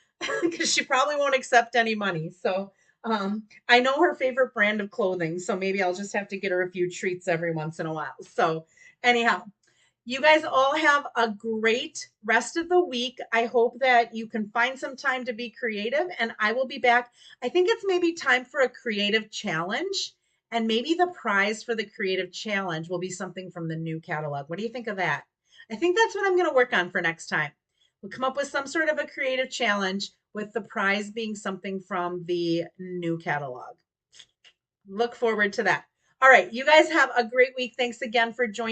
because she probably won't accept any money. So I know her favorite brand of clothing. So maybe I'll just have to get her a few treats every once in a while. So anyhow, you guys all have a great rest of the week. I hope that you can find some time to be creative, and I will be back. I think it's maybe time for a creative challenge, and maybe the prize for the creative challenge will be something from the new catalog. What do you think of that? I think that's what I'm going to work on for next time. We'll come up with some sort of a creative challenge with the prize being something from the new catalog. Look forward to that. All right, you guys have a great week. Thanks again for joining.